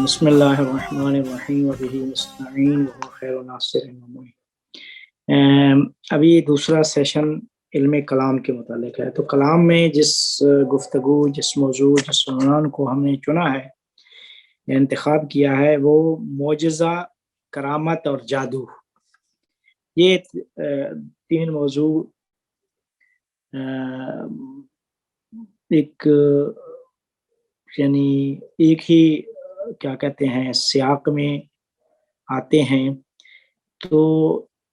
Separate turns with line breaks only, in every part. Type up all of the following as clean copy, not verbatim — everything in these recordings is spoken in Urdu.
بسم اللہ الرحمن الرحیم وبہ نستعین وهو خیر ناصر ومعین۔ ابھی دوسرا سیشن علم کلام کے متعلق ہے۔ تو کلام میں جس گفتگو، جس موضوع، جس عنوان کو ہم نے چنا ہے، انتخاب کیا ہے، وہ معجزہ، کرامت اور جادو۔ یہ تین موضوع ایک یعنی ایک ہی کیا کہتے ہیں سیاق میں آتے ہیں، تو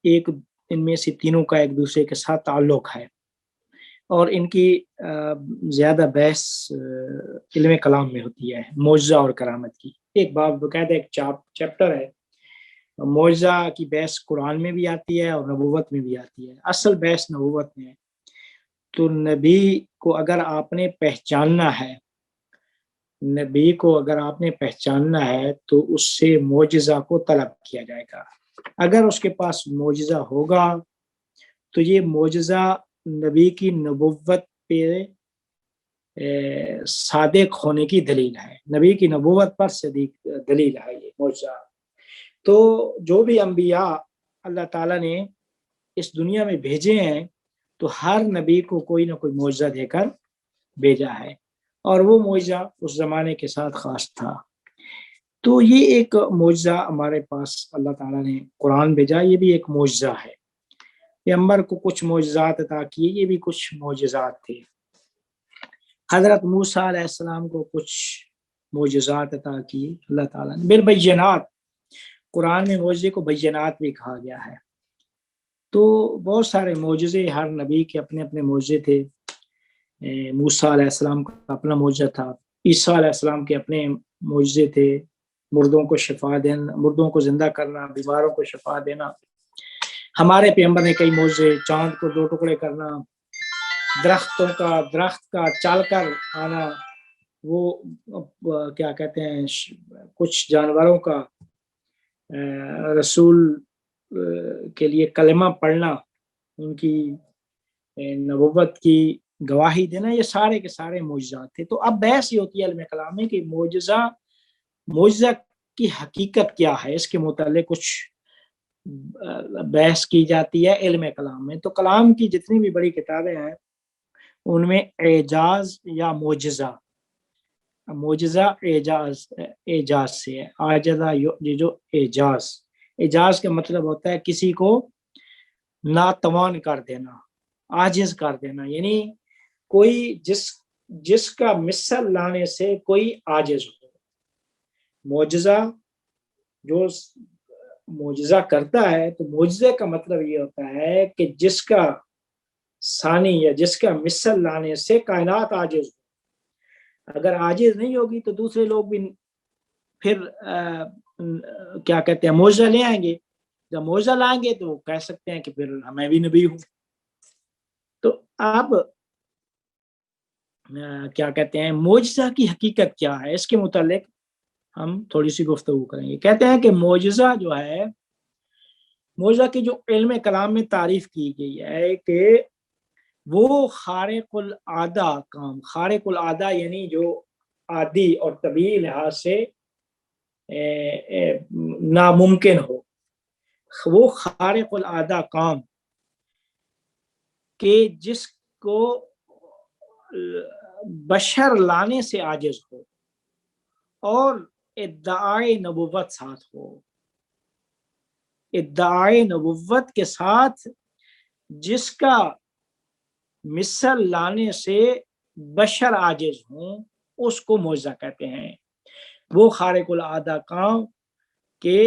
ایک ان میں سے تینوں کا ایک دوسرے کے ساتھ تعلق ہے، اور ان کی زیادہ بحث علم کلام میں ہوتی ہے، معجزہ اور کرامت کی۔ ایک باب باقاعدہ ایک چیپٹر ہے۔ معجزہ کی بحث قرآن میں بھی آتی ہے اور نبوت میں بھی آتی ہے۔ اصل بحث نبوت میں ہے۔ تو نبی کو اگر آپ نے پہچاننا ہے، نبی کو اگر آپ نے پہچاننا ہے تو اس سے معجزہ کو طلب کیا جائے گا۔ اگر اس کے پاس معجزہ ہوگا تو یہ معجزہ نبی کی نبوت پہ صادق ہونے کی دلیل ہے، نبی کی نبوت پر صدیق دلیل ہے یہ معجزہ۔ تو جو بھی انبیاء اللہ تعالیٰ نے اس دنیا میں بھیجے ہیں، تو ہر نبی کو کوئی نہ کوئی معجزہ دے کر بھیجا ہے، اور وہ معجزہ اس زمانے کے ساتھ خاص تھا۔ تو یہ ایک معجزہ ہمارے پاس اللہ تعالیٰ نے قرآن بھیجا، یہ بھی ایک معجزہ ہے۔ پیغمبر کو کچھ معجزات عطا کیے، یہ بھی کچھ معجزات تھے۔ حضرت موسیٰ علیہ السلام کو کچھ معجزات عطا کیے اللہ تعالیٰ نے بالبینات۔ قرآن میں معجزے کو بینات بھی کہا گیا ہے۔ تو بہت سارے معجزے، ہر نبی کے اپنے اپنے معجزے تھے۔ موسیٰ علیہ السلام کا اپنا معجزہ تھا، عیسیٰ علیہ السلام کے اپنے معجزے تھے، مردوں کو شفا دینا، مردوں کو زندہ کرنا، بیماروں کو شفا دینا۔ ہمارے پیغمبر نے کئی معجزے، چاند کو دو ٹکڑے کرنا، درخت کا چل کر آنا، وہ کیا کہتے ہیں کچھ جانوروں کا رسول کے لیے کلمہ پڑھنا، ان کی نبوت کی گواہی دینا، یہ سارے کے سارے معجزات تھے۔ تو اب بحث یہ ہوتی ہے علم کلام میں کہ معجزہ کی حقیقت کیا ہے، اس کے متعلق کچھ بحث کی جاتی ہے علم کلام میں۔ تو کلام کی جتنی بھی بڑی کتابیں ہیں ان میں اعجاز یا معجزہ اعجاز سے ہے، عاجزہ یہ جو اعجاز کا مطلب ہوتا ہے کسی کو ناتوان کر دینا، عاجز کر دینا، یعنی کوئی جس کا مثل لانے سے کوئی عاجز ہو۔ معجزہ جو معجزہ کرتا ہے، تو معجزے کا مطلب یہ ہوتا ہے کہ جس کا ثانی یا جس کا مثل لانے سے کائنات عاجز ہو۔ اگر عاجز نہیں ہوگی تو دوسرے لوگ بھی پھر کیا کہتے ہیں معجزہ لے آئیں گے۔ جب معجزہ لائیں گے تو کہہ سکتے ہیں کہ پھر میں بھی نبی ہوں۔ تو اب کیا کہتے ہیں معجزہ کی حقیقت کیا ہے، اس کے متعلق ہم تھوڑی سی گفتگو کریں گے۔ کہتے ہیں کہ معجزہ جو ہے، معجزہ کی جو علم کلام میں تعریف کی گئی ہے کہ وہ خارق العادہ کام، خارق العادہ یعنی جو عادی اور طبیعی لحاظ سے ناممکن ہو، وہ خارق العادہ کام کہ جس کو بشر لانے سے عاجز ہو اور ادعائے نبوت ساتھ ہو، ادعائے نبوت کے ساتھ جس کا مثل لانے سے بشر عاجز ہوں، اس کو معجزہ کہتے ہیں۔ وہ خارق العادہ کام کہ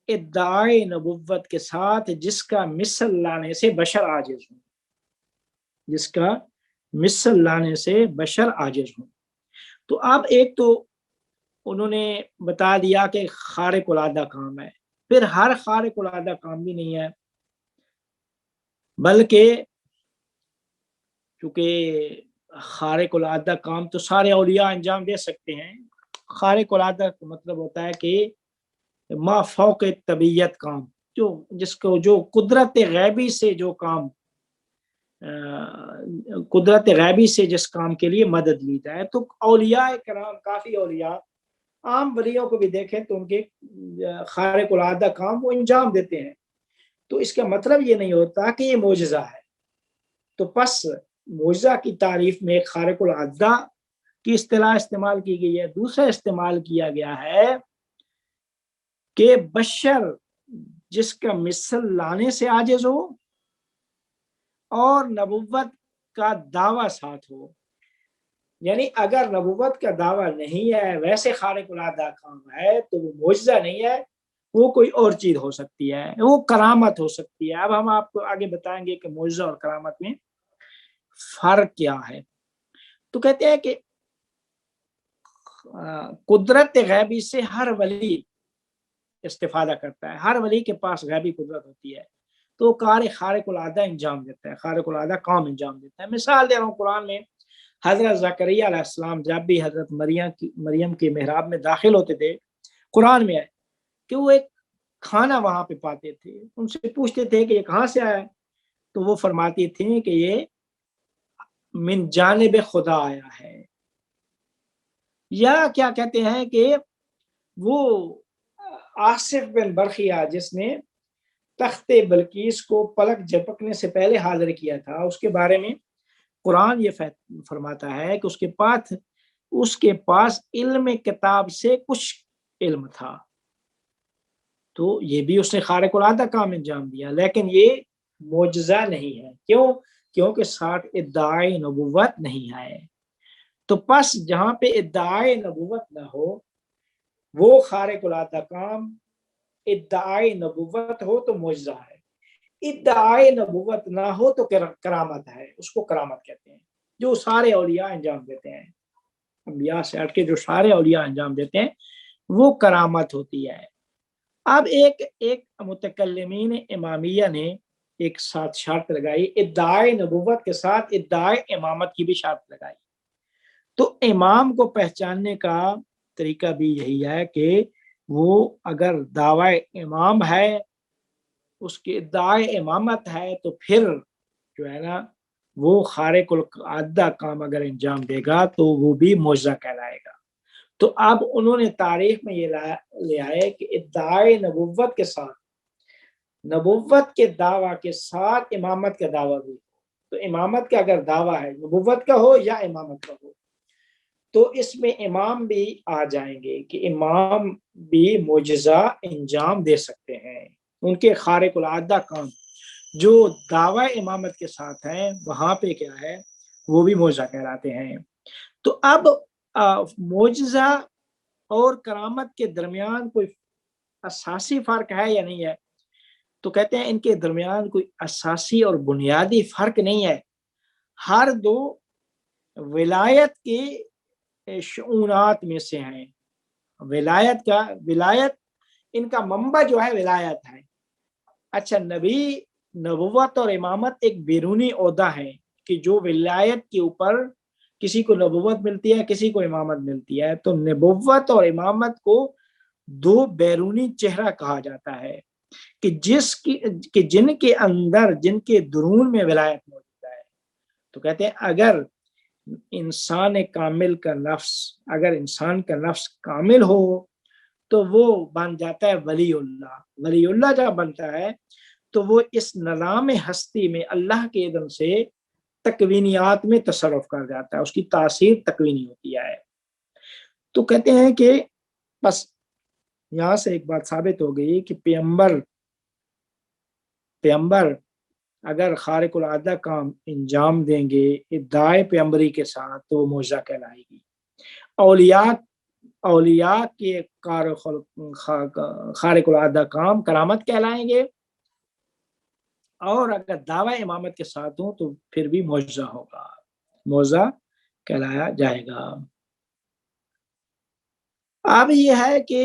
ادعائے نبوت کے ساتھ جس کا مثل لانے سے بشر عاجز ہوں، جس کا مثل لانے سے بشر عاجز ہوں۔ تو اب ایک تو انہوں نے بتا دیا کہ خارق العادہ کام ہے، پھر ہر خارق العادہ کام بھی نہیں ہے، بلکہ چونکہ خارق العادہ کام تو سارے اولیاء انجام دے سکتے ہیں۔ خارق العادہ کا مطلب ہوتا ہے کہ ما فوق طبیعت کام، جو قدرت غیبی سے جو کام، قدرت غیبی سے جس کام کے لیے مدد لی جائے۔ تو اولیاء کرام، کافی اولیاء عام ولیوں کو بھی دیکھیں تو ان کے خارق العادہ کام وہ انجام دیتے ہیں، تو اس کا مطلب یہ نہیں ہوتا کہ یہ معجزہ ہے۔ تو پس معجزہ کی تعریف میں ایک خارق العادہ کی اصطلاح استعمال کی گئی ہے، دوسرا استعمال کیا گیا ہے کہ بشر جس کا مثل لانے سے عاجز ہو اور نبوت کا دعویٰ ساتھ ہو، یعنی اگر نبوت کا دعویٰ نہیں ہے، ویسے خارق العادہ کام ہے، تو وہ معجزہ نہیں ہے، وہ کوئی اور چیز ہو سکتی ہے، وہ کرامت ہو سکتی ہے۔ اب ہم آپ کو آگے بتائیں گے کہ معجزہ اور کرامت میں فرق کیا ہے۔ تو کہتے ہیں کہ قدرت غیبی سے ہر ولی استفادہ کرتا ہے، ہر ولی کے پاس غیبی قدرت ہوتی ہے، تو کار خارق العادہ انجام دیتا ہے، خارق العادہ کام انجام دیتا ہے۔ مثال دے رہا ہوں، قرآن میں حضرت زکریا علیہ السلام جب بھی حضرت مریم کی محراب میں داخل ہوتے تھے، قرآن میں ہے کہ وہ ایک کھانا وہاں پہ پاتے تھے، ان سے پوچھتے تھے کہ یہ کہاں سے آیا ہے، تو وہ فرماتی تھیں کہ یہ من جانب خدا آیا ہے۔ یا کیا کہتے ہیں کہ وہ آصف بن برخیا جس نے تخت بلقیس کو پلک جھپکنے سے پہلے حاضر کیا تھا، اس کے بارے میں قرآن یہ فرماتا ہے کہ اس کے پاس علم کتاب سے کچھ علم تھا، تو یہ بھی اس نے خارق العادہ کام انجام دیا، لیکن یہ معجزہ نہیں ہے۔ کیوں؟ کیونکہ ساتھ ادعائے نبوت نہیں ہے۔ تو پس جہاں پہ ادعائے نبوت نہ ہو وہ خارق العادہ کام، ادعائے نبوت ہو تو معجزہ ہے، ادعائے نبوت نہ ہو تو کرامت ہے، اس کو کرامت کہتے ہیں، جو سارے اولیاء انجام دیتے ہیں، انبیاء سے ہٹ کے جو سارے اولیاء انجام دیتے ہیں وہ کرامت ہوتی ہے۔ اب ایک متکلمین امامیہ نے ایک ساتھ شرط لگائی، ادعائے نبوت کے ساتھ ادعائے امامت کی بھی شرط لگائی۔ تو امام کو پہچاننے کا طریقہ بھی یہی ہے کہ وہ اگر دعوی امام ہے، اس کی ادعائے امامت ہے، تو پھر جو ہے نا وہ خارق العادہ کام اگر انجام دے گا تو وہ بھی معجزہ کہلائے گا۔ تو اب انہوں نے تاریخ میں یہ لے آئے کہ ادعائے نبوت کے ساتھ، نبوت کے دعویٰ کے ساتھ امامت کا دعویٰ بھی، تو امامت کا اگر دعویٰ ہے، نبوت کا ہو یا امامت کا ہو، تو اس میں امام بھی آ جائیں گے کہ امام بھی معجزہ انجام دے سکتے ہیں، ان کے خارق العادہ کام جو دعوی امامت کے ساتھ ہیں وہاں پہ کیا ہے، وہ بھی معجزہ کہلاتے ہیں۔ تو اب معجزہ اور کرامت کے درمیان کوئی اساسی فرق ہے یا نہیں ہے؟ تو کہتے ہیں ان کے درمیان کوئی اساسی اور بنیادی فرق نہیں ہے، ہر دو ولایت کے شعونات میں سے ہیں۔ ولایت ان کا منبع جو ہے ولایت ہے۔ اچھا، نبوت اور امامت ایک بیرونی عہدہ ہے کہ جو ولایت کے اوپر کسی کو نبوت ملتی ہے، کسی کو امامت ملتی ہے، تو نبوت اور امامت کو دو بیرونی چہرہ کہا جاتا ہے کہ جن کے اندر، جن کے درون میں ولایت موجود ہے۔ تو کہتے ہیں اگر انسان کامل کا نفس، اگر انسان کا نفس کامل ہو تو وہ بن جاتا ہے ولی اللہ۔ ولی اللہ جب بنتا ہے تو وہ اس نظام ہستی میں اللہ کے اذن سے تکوینیات میں تصرف کر جاتا ہے، اس کی تاثیر تکوینی ہوتی ہے۔ تو کہتے ہیں کہ بس یہاں سے ایک بات ثابت ہو گئی کہ پیغمبر اگر خارق العادہ کام انجام دیں گے ادعائے پیغمبری کے ساتھ تو وہ معجزہ کہلائے گی۔ اولیاء کے خارق العادہ کام کرامت کہلائیں گے، اور اگر دعوی امامت کے ساتھ ہوں تو پھر بھی معجزہ ہوگا، معجزہ کہلایا جائے گا۔ اب یہ ہے کہ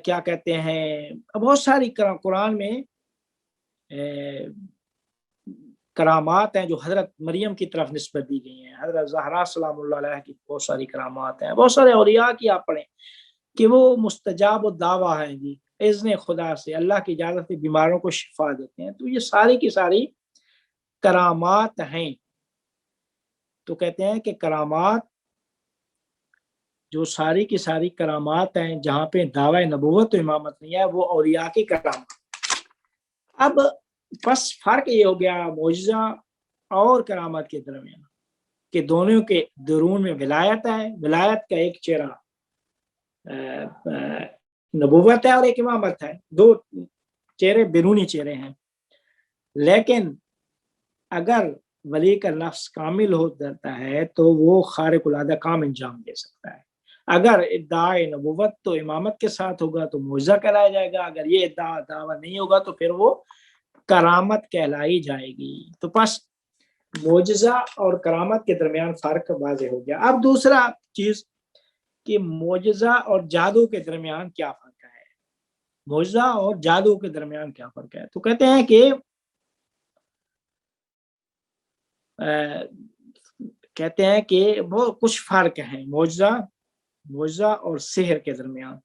کیا کہتے ہیں، بہت ساری قرآن میں کرامات ہیں جو حضرت مریم کی طرف نسبت دی گئی ہیں، حضرت زہرا سلام اللہ علیہ کی بہت ساری کرامات ہیں، بہت سارے اولیاء کی آپ پڑھیں کہ وہ مستجاب الدعویٰ ہیں جی، اذن خدا سے اللہ کی اجازت سے بیماروں کو شفا دیتے ہیں۔ تو یہ ساری کی ساری کرامات ہیں۔ تو کہتے ہیں کہ کرامات جو ساری کی ساری کرامات ہیں جہاں پہ دعوی نبوت و امامت نہیں ہے وہ اولیاء کی کرامات. اب بس فرق یہ ہو گیا معجزہ اور کرامات کے درمیان کہ دونوں کے درون میں ولایت ہے. ولایت کا ایک چہرہ نبوت ہے اور ایک امامت ہے. دو چہرے بیرونی چہرے ہیں. لیکن اگر ولی کا لفظ کامل ہو جاتا ہے تو وہ خارق العادہ کام انجام دے سکتا ہے. اگر ادعائے نبوت تو امامت کے ساتھ ہوگا تو معجزہ کہلایا جائے گا. اگر یہ دعویٰ نہیں ہوگا تو پھر وہ کرامت کہلائی جائے گی. تو بس معجزہ اور کرامت کے درمیان فرق واضح ہو گیا. اب دوسرا چیز کہ معجزہ اور جادو کے درمیان کیا فرق ہے. معجزہ اور جادو کے درمیان کیا فرق ہے؟ تو کہتے ہیں کہ وہ کچھ فرق ہیں معجزہ اور سحر کے درمیان.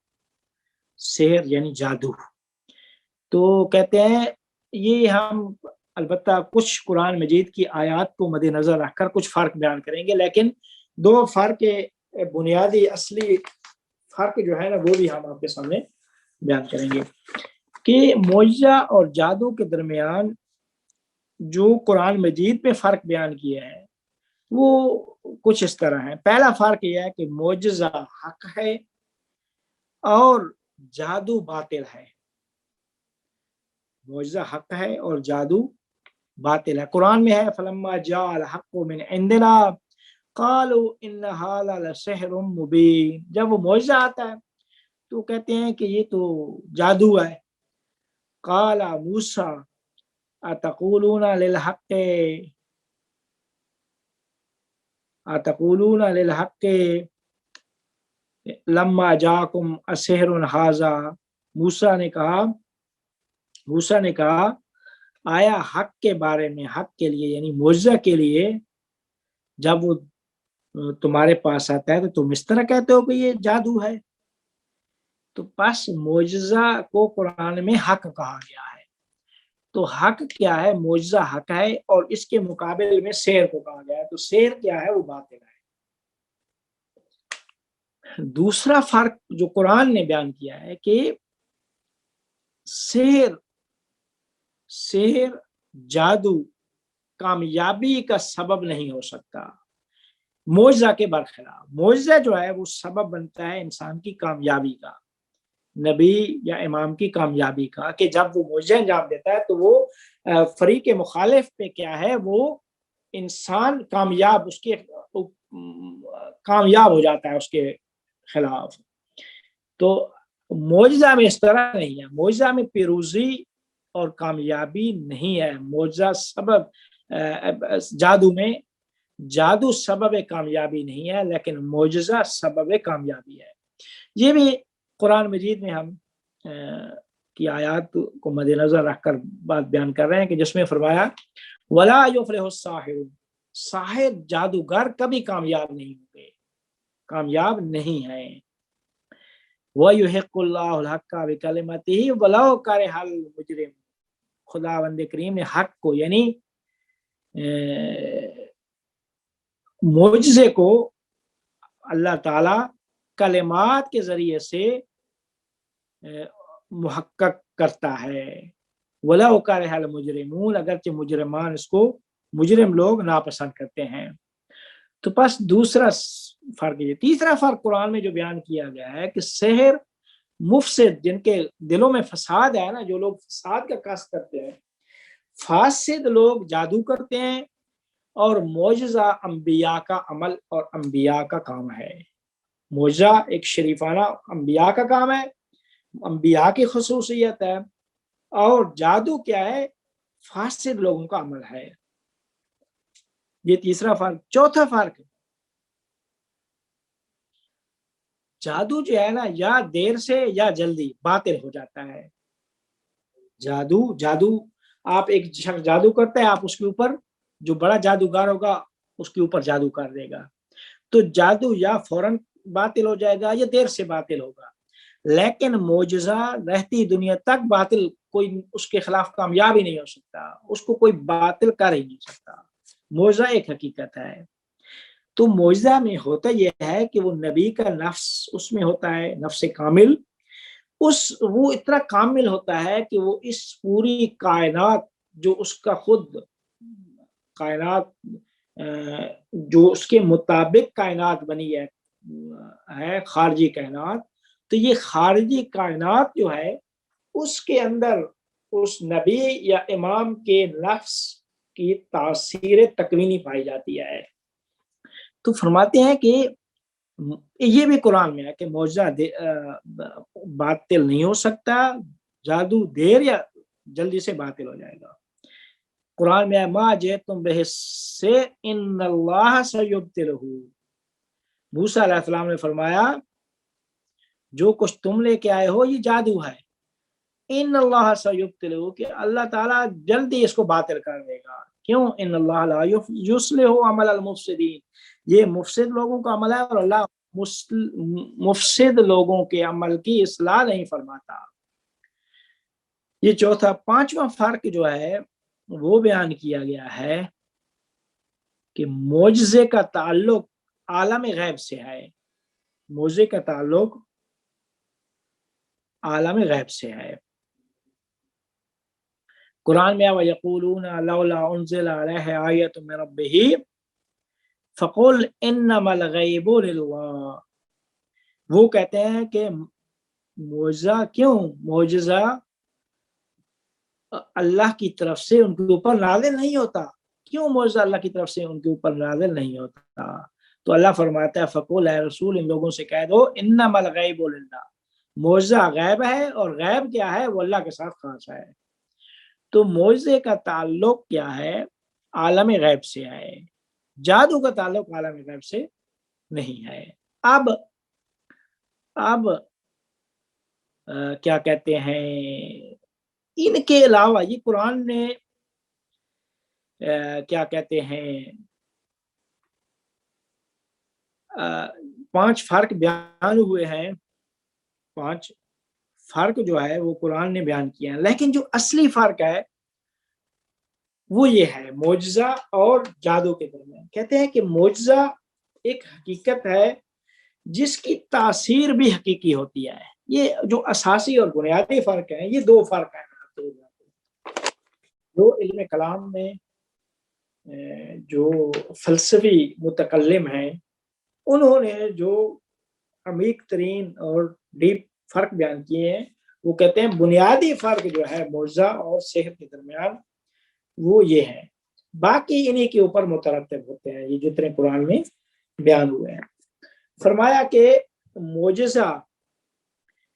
سحر یعنی جادو. تو کہتے ہیں یہ ہم البتہ کچھ قرآن مجید کی آیات کو مد نظر رکھ کر کچھ فرق بیان کریں گے، لیکن دو فرق بنیادی اصلی فرق جو ہے نا وہ بھی ہم آپ کے سامنے بیان کریں گے کہ معجزہ اور جادو کے درمیان جو قرآن مجید میں فرق بیان کیا ہے وہ کچھ اس طرح ہے. پہلا فرق یہ ہے کہ معجزہ حق ہے اور جادو باطل ہے. معجزہ حق ہے اور جادو باطل ہے. قرآن میں ہے فلما جاء الحق من عندنا قالوا ان هذا لسحر مبین. جب وہ معجزہ آتا ہے تو کہتے ہیں کہ یہ تو جادو ہے. قال موسیٰ اتقولون للحق لما جاءکم السحر ھذا. موسیٰ نے کہا آیا حق کے بارے میں، حق کے لیے یعنی معجزہ کے لیے جب وہ تمہارے پاس آتا ہے تو تم اس طرح کہتے ہو کہ یہ جادو ہے. تو پس معجزہ کو قرآن میں حق کہا گیا ہے. تو حق کیا ہے؟ معجزہ حق ہے اور اس کے مقابل میں سحر کو کہا گیا ہے. تو سحر کیا ہے؟ وہ باطل ہے. دوسرا فرق جو قرآن نے بیان کیا ہے کہ سحر جادو کامیابی کا سبب نہیں ہو سکتا معجزہ کے برخلاف. معجزہ جو ہے وہ سبب بنتا ہے انسان کی کامیابی کا، نبی یا امام کی کامیابی کا، کہ جب وہ معجزہ انجام دیتا ہے تو وہ فریق مخالف پہ کیا ہے، وہ انسان کامیاب ہو جاتا ہے اس کے خلاف. تو معجزہ میں اس طرح نہیں ہے. معجزہ میں پیروزی اور کامیابی نہیں ہے. معجزہ سبب، جادو سبب کامیابی نہیں ہے لیکن معجزہ سبب کامیابی ہے. یہ بھی قرآن مجید میں ہم کی آیات کو مد نظر رکھ کر بات بیان کر رہے ہیں کہ جس میں فرمایا وَلَا يُفْلِحُ السَّاحِرُ. ساحر جادوگر کبھی کامیاب نہیں ہوں گے، کامیاب نہیں ہیں. وَيُحِقُّ اللَّهُ الْحَقَّ بِكَلِمَتِهِ وَلَوْ كَرِهَ الْمُجْرِمُونَ. خداوند کریم نے حق کو یعنی معجزے کو اللہ تعالی کلمات کے ذریعے سے محقق کرتا ہے. وَلَوْ كَرِهَ الْمُجْرِمُونَ. اگرچہ مجرم لوگ ناپسند کرتے ہیں. تو پس دوسرا فرق یہ. تیسرا فرق قرآن میں جو بیان کیا گیا ہے کہ سحر مفسد، جن کے دلوں میں فساد ہے نا، جو لوگ فساد کا قصد کرتے ہیں، فاسد لوگ جادو کرتے ہیں، اور معجزہ انبیاء کا عمل اور انبیاء کا کام ہے. معجزہ ایک شریفانہ انبیاء کا کام ہے، انبیاء کی خصوصیت ہے، اور جادو کیا ہے؟ فاسد لوگوں کا عمل ہے. یہ تیسرا فرق. چوتھا فرق، جادو جو ہے نا یا دیر سے یا جلدی باطل ہو جاتا ہے. جادو آپ ایک شخص جادو کرتا ہے، آپ اس کے اوپر، جو بڑا جادوگر ہوگا اس کے اوپر جادو کر دے گا، تو جادو یا فوراً باطل ہو جائے گا یا دیر سے باطل ہوگا. لیکن معجزہ رہتی دنیا تک باطل، کوئی اس کے خلاف کامیاب ہی نہیں ہو سکتا، اس کو کوئی باطل کر ہی نہیں سکتا. معجزہ ایک حقیقت ہے. تو معجزہ میں ہوتا یہ ہے کہ وہ نبی کا نفس اس میں ہوتا ہے، نفس کامل، وہ اتنا کامل ہوتا ہے کہ وہ اس پوری کائنات جو اس کا خود کائنات جو اس کے مطابق کائنات بنی ہے خارجی کائنات، تو یہ خارجی کائنات جو ہے اس کے اندر اس نبی یا امام کے نفس کی تاثیر تکوینی پائی جاتی ہے۔ تو فرماتے ہیں کہ یہ بھی قرآن میں ہے کہ معجزہ باطل نہیں ہو سکتا، جادو دیر یا جلدی سے باطل ہو جائے گا۔ قرآن میں ما جئتم بہ سے ان اللہ سیبطلہ، موسیٰ علیہ السلام نے فرمایا جو کچھ تم لے کے آئے ہو یہ جادو ہے، ان اللہ سیبطلہ، کہ اللہ تعالیٰ جلدی اس کو باطل کر دے گا۔ کیوں؟ ان اللہ لا یصلح عمل المفسدین، یہ مفسد لوگوں کا عمل ہے اور اللہ مفسد لوگوں کے عمل کی اصلاح نہیں فرماتا۔ یہ چوتھا، پانچواں فرق جو ہے وہ بیان کیا گیا ہے کہ معجزے کا تعلق عالم غیب سے ہے، معجزے کا تعلق عالم غیب سے ہے۔ قرآن میں وَيَقُولُونَ لَوْلَا أُنزِلَ عَلَيْهِ آیَةٌ مِّن رَبِّهِ فَقُلْ إِنَّمَا الْغَیْبُ لِلَّهِ، وہ کہتے ہیں کہ معجزہ کیوں؟ معجزہ اللہ کی طرف سے ان کے اوپر نازل نہیں ہوتا۔ کیوں معجزہ اللہ کی طرف سے ان کے اوپر نازل نہیں ہوتا؟ تو اللہ فرماتا ہے فقول، اے رسول ان لوگوں سے کہہ دو انما الغیب للہ، معجزہ غیب ہے اور غیب کیا ہے؟ وہ اللہ کے ساتھ خاص ہے۔ تو معجزے کا تعلق کیا ہے؟ عالم غیب سے ہے، جادو کا تعلق عالم غیب سے نہیں ہے۔ اب کیا کہتے ہیں، ان کے علاوہ یہ قرآن نے کیا کہتے ہیں 5 فرق بیان ہوئے ہیں، 5 فرق جو ہے وہ قرآن نے بیان کیا ہے، لیکن جو اصلی فرق ہے وہ یہ ہے معجزہ اور جادو کے درمیان۔ کہتے ہیں کہ معجزہ ایک حقیقت ہے جس کی تاثیر بھی حقیقی ہوتی ہے۔ یہ جو اساسی اور بنیادی فرق ہیں، یہ 2 فرق ہیں جو علم کلام میں جو فلسفی متکلم ہیں انہوں نے جو عمیق ترین اور ڈیپ فرق بیان کیے ہیں، وہ کہتے ہیں بنیادی فرق جو ہے معجزہ اور سحر کے درمیان وہ یہ ہے، باقی انہی کے اوپر مترتب ہوتے ہیں یہ جتنے قرآن میں بیان ہوئے ہیں۔ فرمایا کہ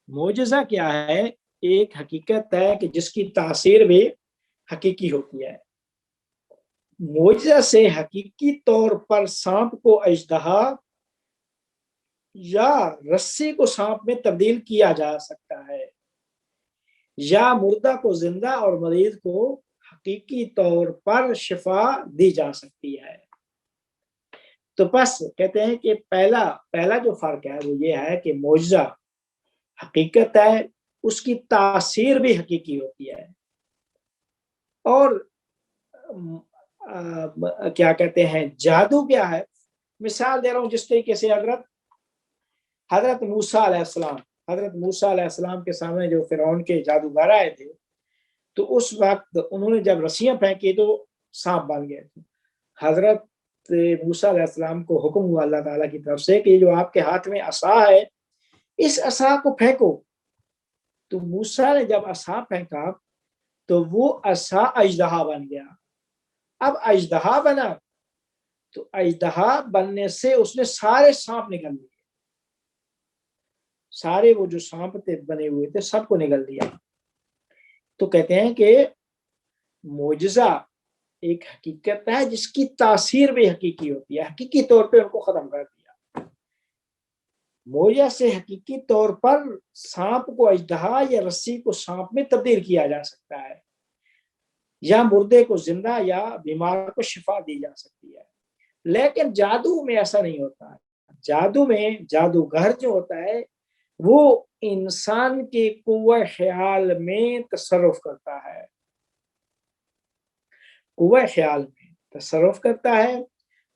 معجزہ کیا ہے؟ ایک حقیقت ہے کہ جس کی تاثیر بھی حقیقی ہوتی ہے۔ معجزہ سے حقیقی طور پر سانپ کو اژدہا یا رسی کو سانپ میں تبدیل کیا جا سکتا ہے، یا مردہ کو زندہ اور مریض کو حقیقی طور پر شفا دی جا سکتی ہے۔ تو بس کہتے ہیں کہ پہلا جو فرق ہے وہ یہ ہے کہ معجزہ حقیقت ہے، اس کی تاثیر بھی حقیقی ہوتی ہے، اور کیا کہتے ہیں جادو کیا ہے؟ مثال دے رہا ہوں، جس طریقے سے حضرت موسیٰ علیہ السلام کے سامنے جو فرعون کے جادوگر آئے تھے، تو اس وقت انہوں نے جب رسیاں پھینکی تو سانپ بن گئے تھے۔ حضرت موسیٰ علیہ السلام کو حکم ہوا اللہ تعالیٰ کی طرف سے کہ جو آپ کے ہاتھ میں عصا ہے اس عصا کو پھینکو۔ تو موسیٰ نے جب عصا پھینکا تو وہ عصا اژدہا بن گیا۔ اب اژدہا بنا تو اژدہا بننے سے اس نے سارے سانپ نگل لیے، سارے وہ جو سانپ بنے ہوئے تھے سب کو نگل دیا۔ تو کہتے ہیں کہ معجزہ ایک حقیقت ہے جس کی تاثیر بھی حقیقی ہوتی ہے، حقیقی طور پہ ان کو ختم کر دیا۔ معجزہ سے حقیقی طور پر سانپ کو اژدہا یا رسی کو سانپ میں تبدیل کیا جا سکتا ہے، یا مردے کو زندہ یا بیمار کو شفا دی جا سکتی ہے۔ لیکن جادو میں ایسا نہیں ہوتا۔ جادو میں جادوگر جو ہوتا ہے وہ انسان کے قوہ خیال میں تصرف کرتا ہے، قوہ خیال میں تصرف کرتا ہے،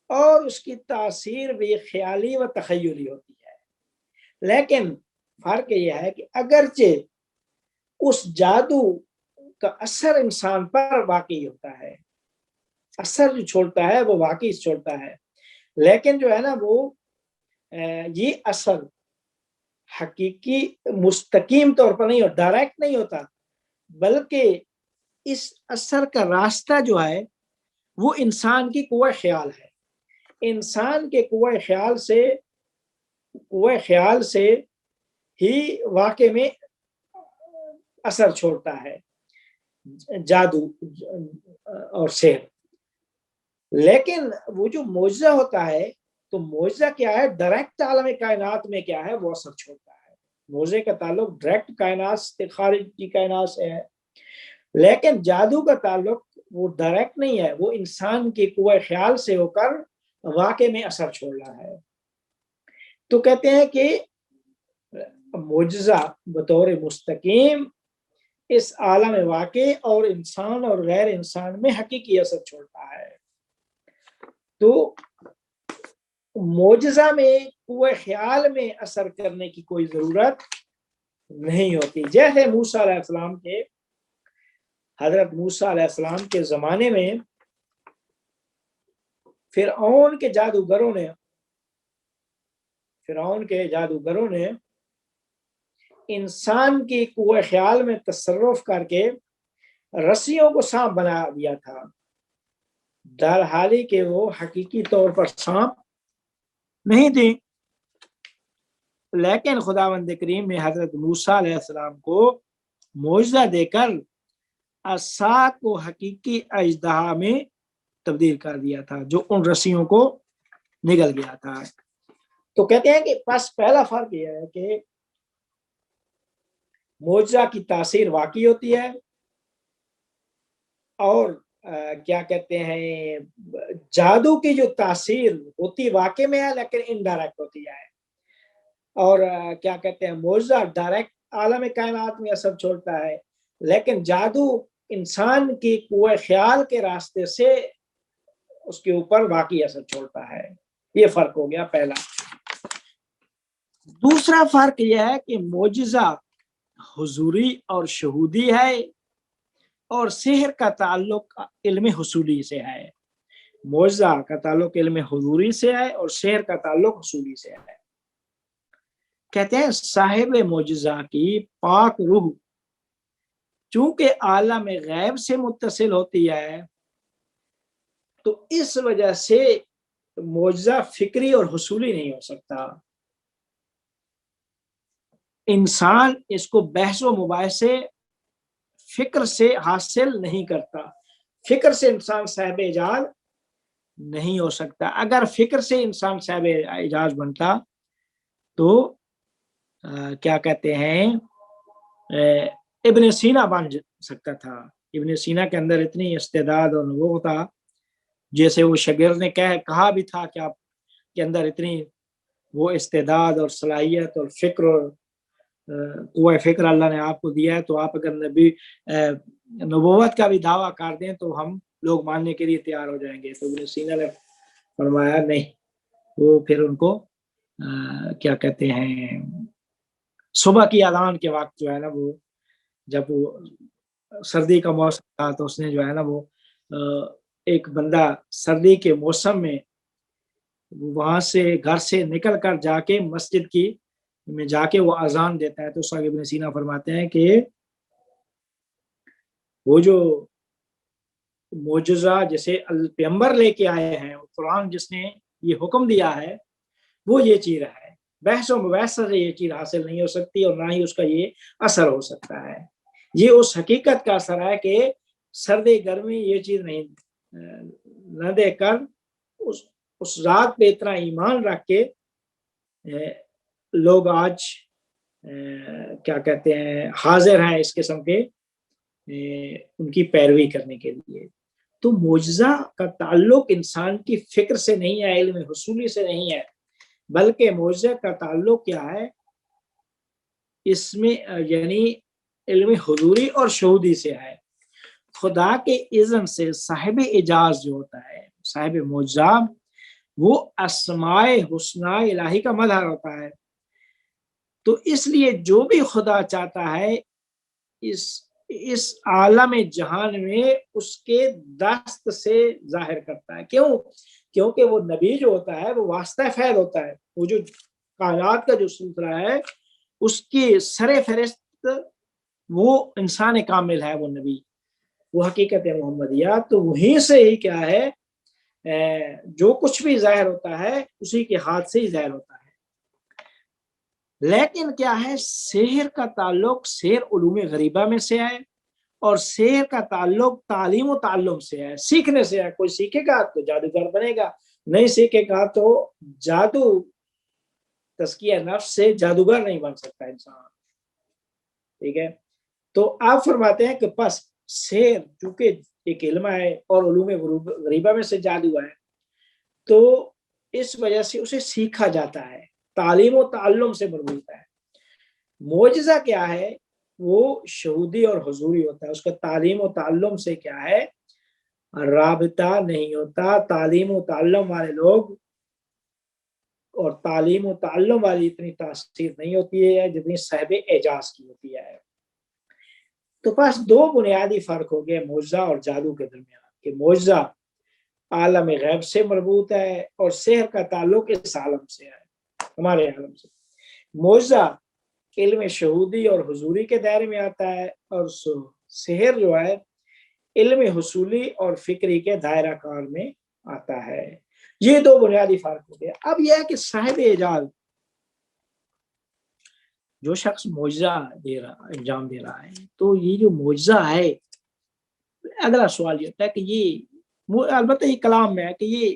اور اس کی تاثیر بھی خیالی و تخیلی ہوتی ہے، لیکن فرق یہ ہے کہ اگرچہ اس جادو کا اثر انسان پر واقعی ہوتا ہے، اثر جو چھوڑتا ہے وہ واقعی چھوڑتا ہے، لیکن جو ہے نا وہ یہ اثر حقیقی مستقیم طور پر نہیں ہوتا، ڈائریکٹ نہیں ہوتا، بلکہ اس اثر کا راستہ جو ہے وہ انسان کی قوہ خیال ہے، انسان کے قوہ خیال سے ہی واقع میں اثر چھوڑتا ہے جادو اور سحر۔ لیکن وہ جو معجزہ ہوتا ہے تو معجزہ کیا ہے؟ ڈائریکٹ عالم کائنات میں کیا ہے وہ اثر چھوڑتا ہے، معجزے کا تعلق ڈائریکٹ کائنات سے، خارج کی کائنات سے ہے، لیکن جادو کا تعلق وہ ڈائریکٹ نہیں ہے، وہ انسان کی قوہ خیال سے ہو کر واقع میں اثر چھوڑ رہا ہے۔ تو کہتے ہیں کہ معجزہ بطور مستقیم اس عالم واقع اور انسان اور غیر انسان میں حقیقی اثر چھوڑتا ہے۔ تو معجزہ میں قوہ خیال میں اثر کرنے کی کوئی ضرورت نہیں ہوتی، جیسے موسیٰ علیہ السلام کے، حضرت موسیٰ علیہ السلام کے زمانے میں فرعون کے جادوگروں نے انسان کی قوہ خیال میں تصرف کر کے رسیوں کو سانپ بنا دیا تھا، در حالی کہ وہ حقیقی طور پر سانپ نہیں تھی، لیکن خداوند کریم نے حضرت موسیٰ علیہ السلام کو معجزہ دے کر عصا کو حقیقی اژدہا میں تبدیل کر دیا تھا جو ان رسیوں کو نگل گیا تھا۔ تو کہتے ہیں کہ بس پہلا فرق یہ ہے کہ معجزہ کی تاثیر واقعی ہوتی ہے، اور کیا کہتے ہیں جادو کی جو تاثیر ہوتی واقع میں ہے لیکن انڈائریکٹ ہوتی ہے، اور کیا کہتے ہیں معجزہ ڈائریکٹ عالم کائنات میں اثر چھوڑتا ہے، لیکن جادو انسان کی قوہ خیال کے راستے سے اس کے اوپر واقعی اثر چھوڑتا ہے۔ یہ فرق ہو گیا پہلا۔ دوسرا فرق یہ ہے کہ معجزہ حضوری اور شہودی ہے، اور سحر کا تعلق علم حصولی سے ہے۔ معجزہ کا تعلق علم حضوری سے ہے اور سحر کا تعلق حصولی سے ہے۔ کہتے ہیں صاحب معجزہ کی پاک روح چونکہ عالم غیب سے متصل ہوتی ہے تو اس وجہ سے معجزہ فکری اور حصولی نہیں ہو سکتا، انسان اس کو بحث و مباحثے فکر سے حاصل نہیں کرتا، فکر سے انسان صاحب اعجاز نہیں ہو سکتا۔ اگر فکر سے انسان صاحب اعجاز بنتا تو کیا کہتے ہیں ابن سینا بن سکتا تھا۔ ابن سینا کے اندر اتنی استعداد اور وہ تھا، جیسے وہ شاگرد نے کہا بھی تھا کہ آپ کے اندر اتنی وہ استعداد اور صلاحیت اور فکر اور قوہ فکر اللہ نے آپ کو دیا ہے، تو آپ اگر نبوت کا بھی دعویٰ کر دیں تو ہم لوگ ماننے کے لیے تیار ہو جائیں گے۔ تو ابن سینا نے فرمایا نہیں، وہ پھر ان کو کیا کہتے ہیں صبح کی اذان کے وقت جو ہے نا وہ جب وہ سردی کا موسم تھا تو اس نے جو ہے نا وہ ایک بندہ سردی کے موسم میں وہاں سے گھر سے نکل کر جا کے مسجد کی میں جا کے وہ اذان دیتا ہے، تو اس وقت ابن سینا فرماتے ہیں کہ وہ جو معجزہ جیسے پیغمبر لے کے آئے ہیں، قرآن جس نے یہ حکم دیا ہے وہ یہ چیز ہے، بحث و مباحثہ سے یہ چیز حاصل نہیں ہو سکتی اور نہ ہی اس کا یہ اثر ہو سکتا ہے۔ یہ اس حقیقت کا اثر ہے کہ سردی گرمی یہ چیز نہیں نہ دے کر اس ذات پہ اتنا ایمان رکھ کے لوگ آج کیا کہتے ہیں حاضر ہیں اس قسم کے ان کی پیروی کرنے کے لیے۔ تو معجزہ کا تعلق انسان کی فکر سے نہیں ہے، علم حصولی سے نہیں ہے، بلکہ معجزہ کا تعلق کیا ہے اس میں یعنی علم حضوری اور شہودی سے ہے۔ خدا کے اذن سے صاحب اعجاز جو ہوتا ہے، صاحب معجزہ، وہ اسمائے حسنہ الہی کا مظہر ہوتا ہے. تو اس لیے جو بھی خدا چاہتا ہے اس عالم جہان میں اس کے دست سے ظاہر کرتا ہے. کیوں؟ کیونکہ وہ نبی جو ہوتا ہے وہ واسطہ فیض ہوتا ہے. وہ جو کائنات کا جو سلسلہ ہے اس کی سر فہرست وہ انسان کامل ہے، وہ نبی، وہ حقیقت محمدیہ. تو وہیں سے ہی کیا ہے جو کچھ بھی ظاہر ہوتا ہے اسی کے ہاتھ سے ہی ظاہر ہوتا ہے. لیکن کیا ہے، سحر کا تعلق سحر علوم غریبہ میں سے ہے، اور سحر کا تعلق تعلیم و تعلم سے ہے، سیکھنے سے ہے. کوئی سیکھے گا تو جادوگر بنے گا، نہیں سیکھے گا تو جادو تزکیہ نفس سے جادوگر نہیں بن سکتا انسان. ٹھیک ہے. تو آپ فرماتے ہیں کہ بس سحر چونکہ ایک علم ہے اور علوم غریبہ میں سے جادو ہے، تو اس وجہ سے اسے سیکھا جاتا ہے، تعلیم و تعلم سے مربوط ہے. معجزہ کیا ہے؟ وہ شہودی اور حضوری ہوتا ہے. اس کا تعلیم و تعلم سے کیا ہے رابطہ نہیں ہوتا. تعلیم و تعلم والے لوگ اور تعلیم و تعلم والی اتنی تاثیر نہیں ہوتی ہے جتنی صاحب اعجاز کی ہوتی ہے. تو بس دو بنیادی فرق ہو گئے معجزہ اور جادو کے درمیان، کہ معجزہ عالم غیب سے مربوط ہے اور سحر کا تعلق اس عالم سے ہے، ہمارے عالم سے. معجزہ علم شہودی اور حضوری کے دائرے میں آتا ہے، اور سحر جو ہے علم حصولی اور فکری کے دائرہ کار میں آتا ہے. یہ دو بنیادی فرق ہو گیا. اب یہ ہے کہ صاحب اعجاز جو شخص معجزہ انجام دے رہا ہے، تو یہ جو معجزہ ہے، اگلا سوال یہ ہوتا ہے کہ یہ البتہ یہ کلام میں ہے کہ یہ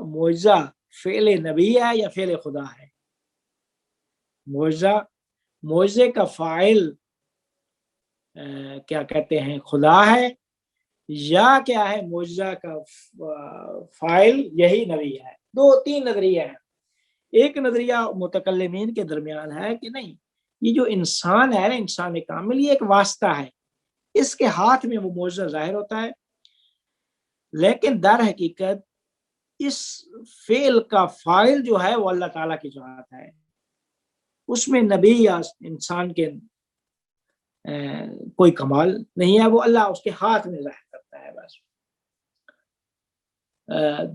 معجزہ فعل نبی ہے یا فعل خدا ہے. معجزے کا فاعل کیا کہتے ہیں خدا ہے، یا کیا ہے معجزہ کا فاعل یہی نبی ہے. دو تین نظریے ہیں. ایک نظریہ متکلمین کے درمیان ہے کہ نہیں، یہ جو انسان ہے نا، انسان کامل، یہ ایک واسطہ ہے، اس کے ہاتھ میں وہ معجزہ ظاہر ہوتا ہے. لیکن در حقیقت اس فعل کا فاعل جو ہے وہ اللہ تعالیٰ کی ذات ہے. اس میں نبی یا انسان کے کوئی کمال نہیں ہے، وہ اللہ اس کے ہاتھ میں ظاہر کرتا ہے بس.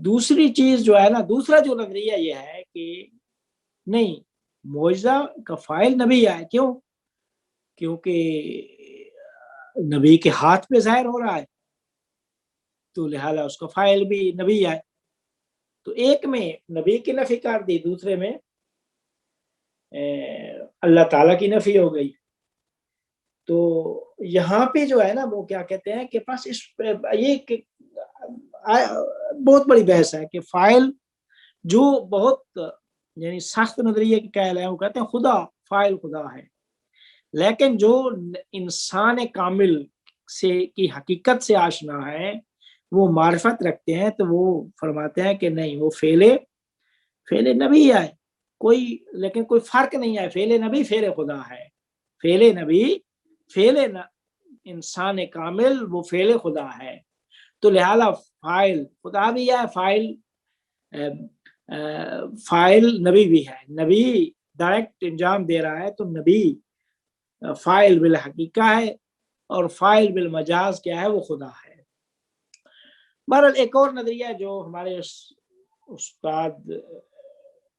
دوسری چیز جو ہے نا، دوسرا جو نظریہ یہ ہے کہ نہیں، معجزہ کا فاعل نبی ہے. کیوں؟ کیونکہ نبی کے ہاتھ پہ ظاہر ہو رہا ہے، تو لہذا اس کا فاعل بھی نبی ہے. تو ایک میں نبی کی نفی کر دی، دوسرے میں اللہ تعالیٰ کی نفی ہو گئی. تو یہاں پہ جو ہے نا وہ کیا کہتے ہیں کہ بس یہ بہت بڑی بحث ہے کہ فاعل جو بہت یعنی سخت نظریے کے قائل ہیں، وہ کہتے ہیں خدا، فاعل خدا ہے. لیکن جو انسان کامل سے کی حقیقت سے آشنا ہے، وہ معرفت رکھتے ہیں، تو وہ فرماتے ہیں کہ نہیں، وہ فعل نبی ہے. لیکن کوئی فرق نہیں ہے، فعل نبی فعل خدا ہے. فعل نبی فعل انسان کامل وہ فعل خدا ہے. تو لہذا فاعل خدا بھی ہے، فاعل نبی بھی ہے. نبی ڈائریکٹ انجام دے رہا ہے، تو نبی فاعل بالحقیقہ ہے، اور فاعل بالمجاز کیا ہے، وہ خدا ہے. بہرحال ایک اور نظریہ جو ہمارے استاد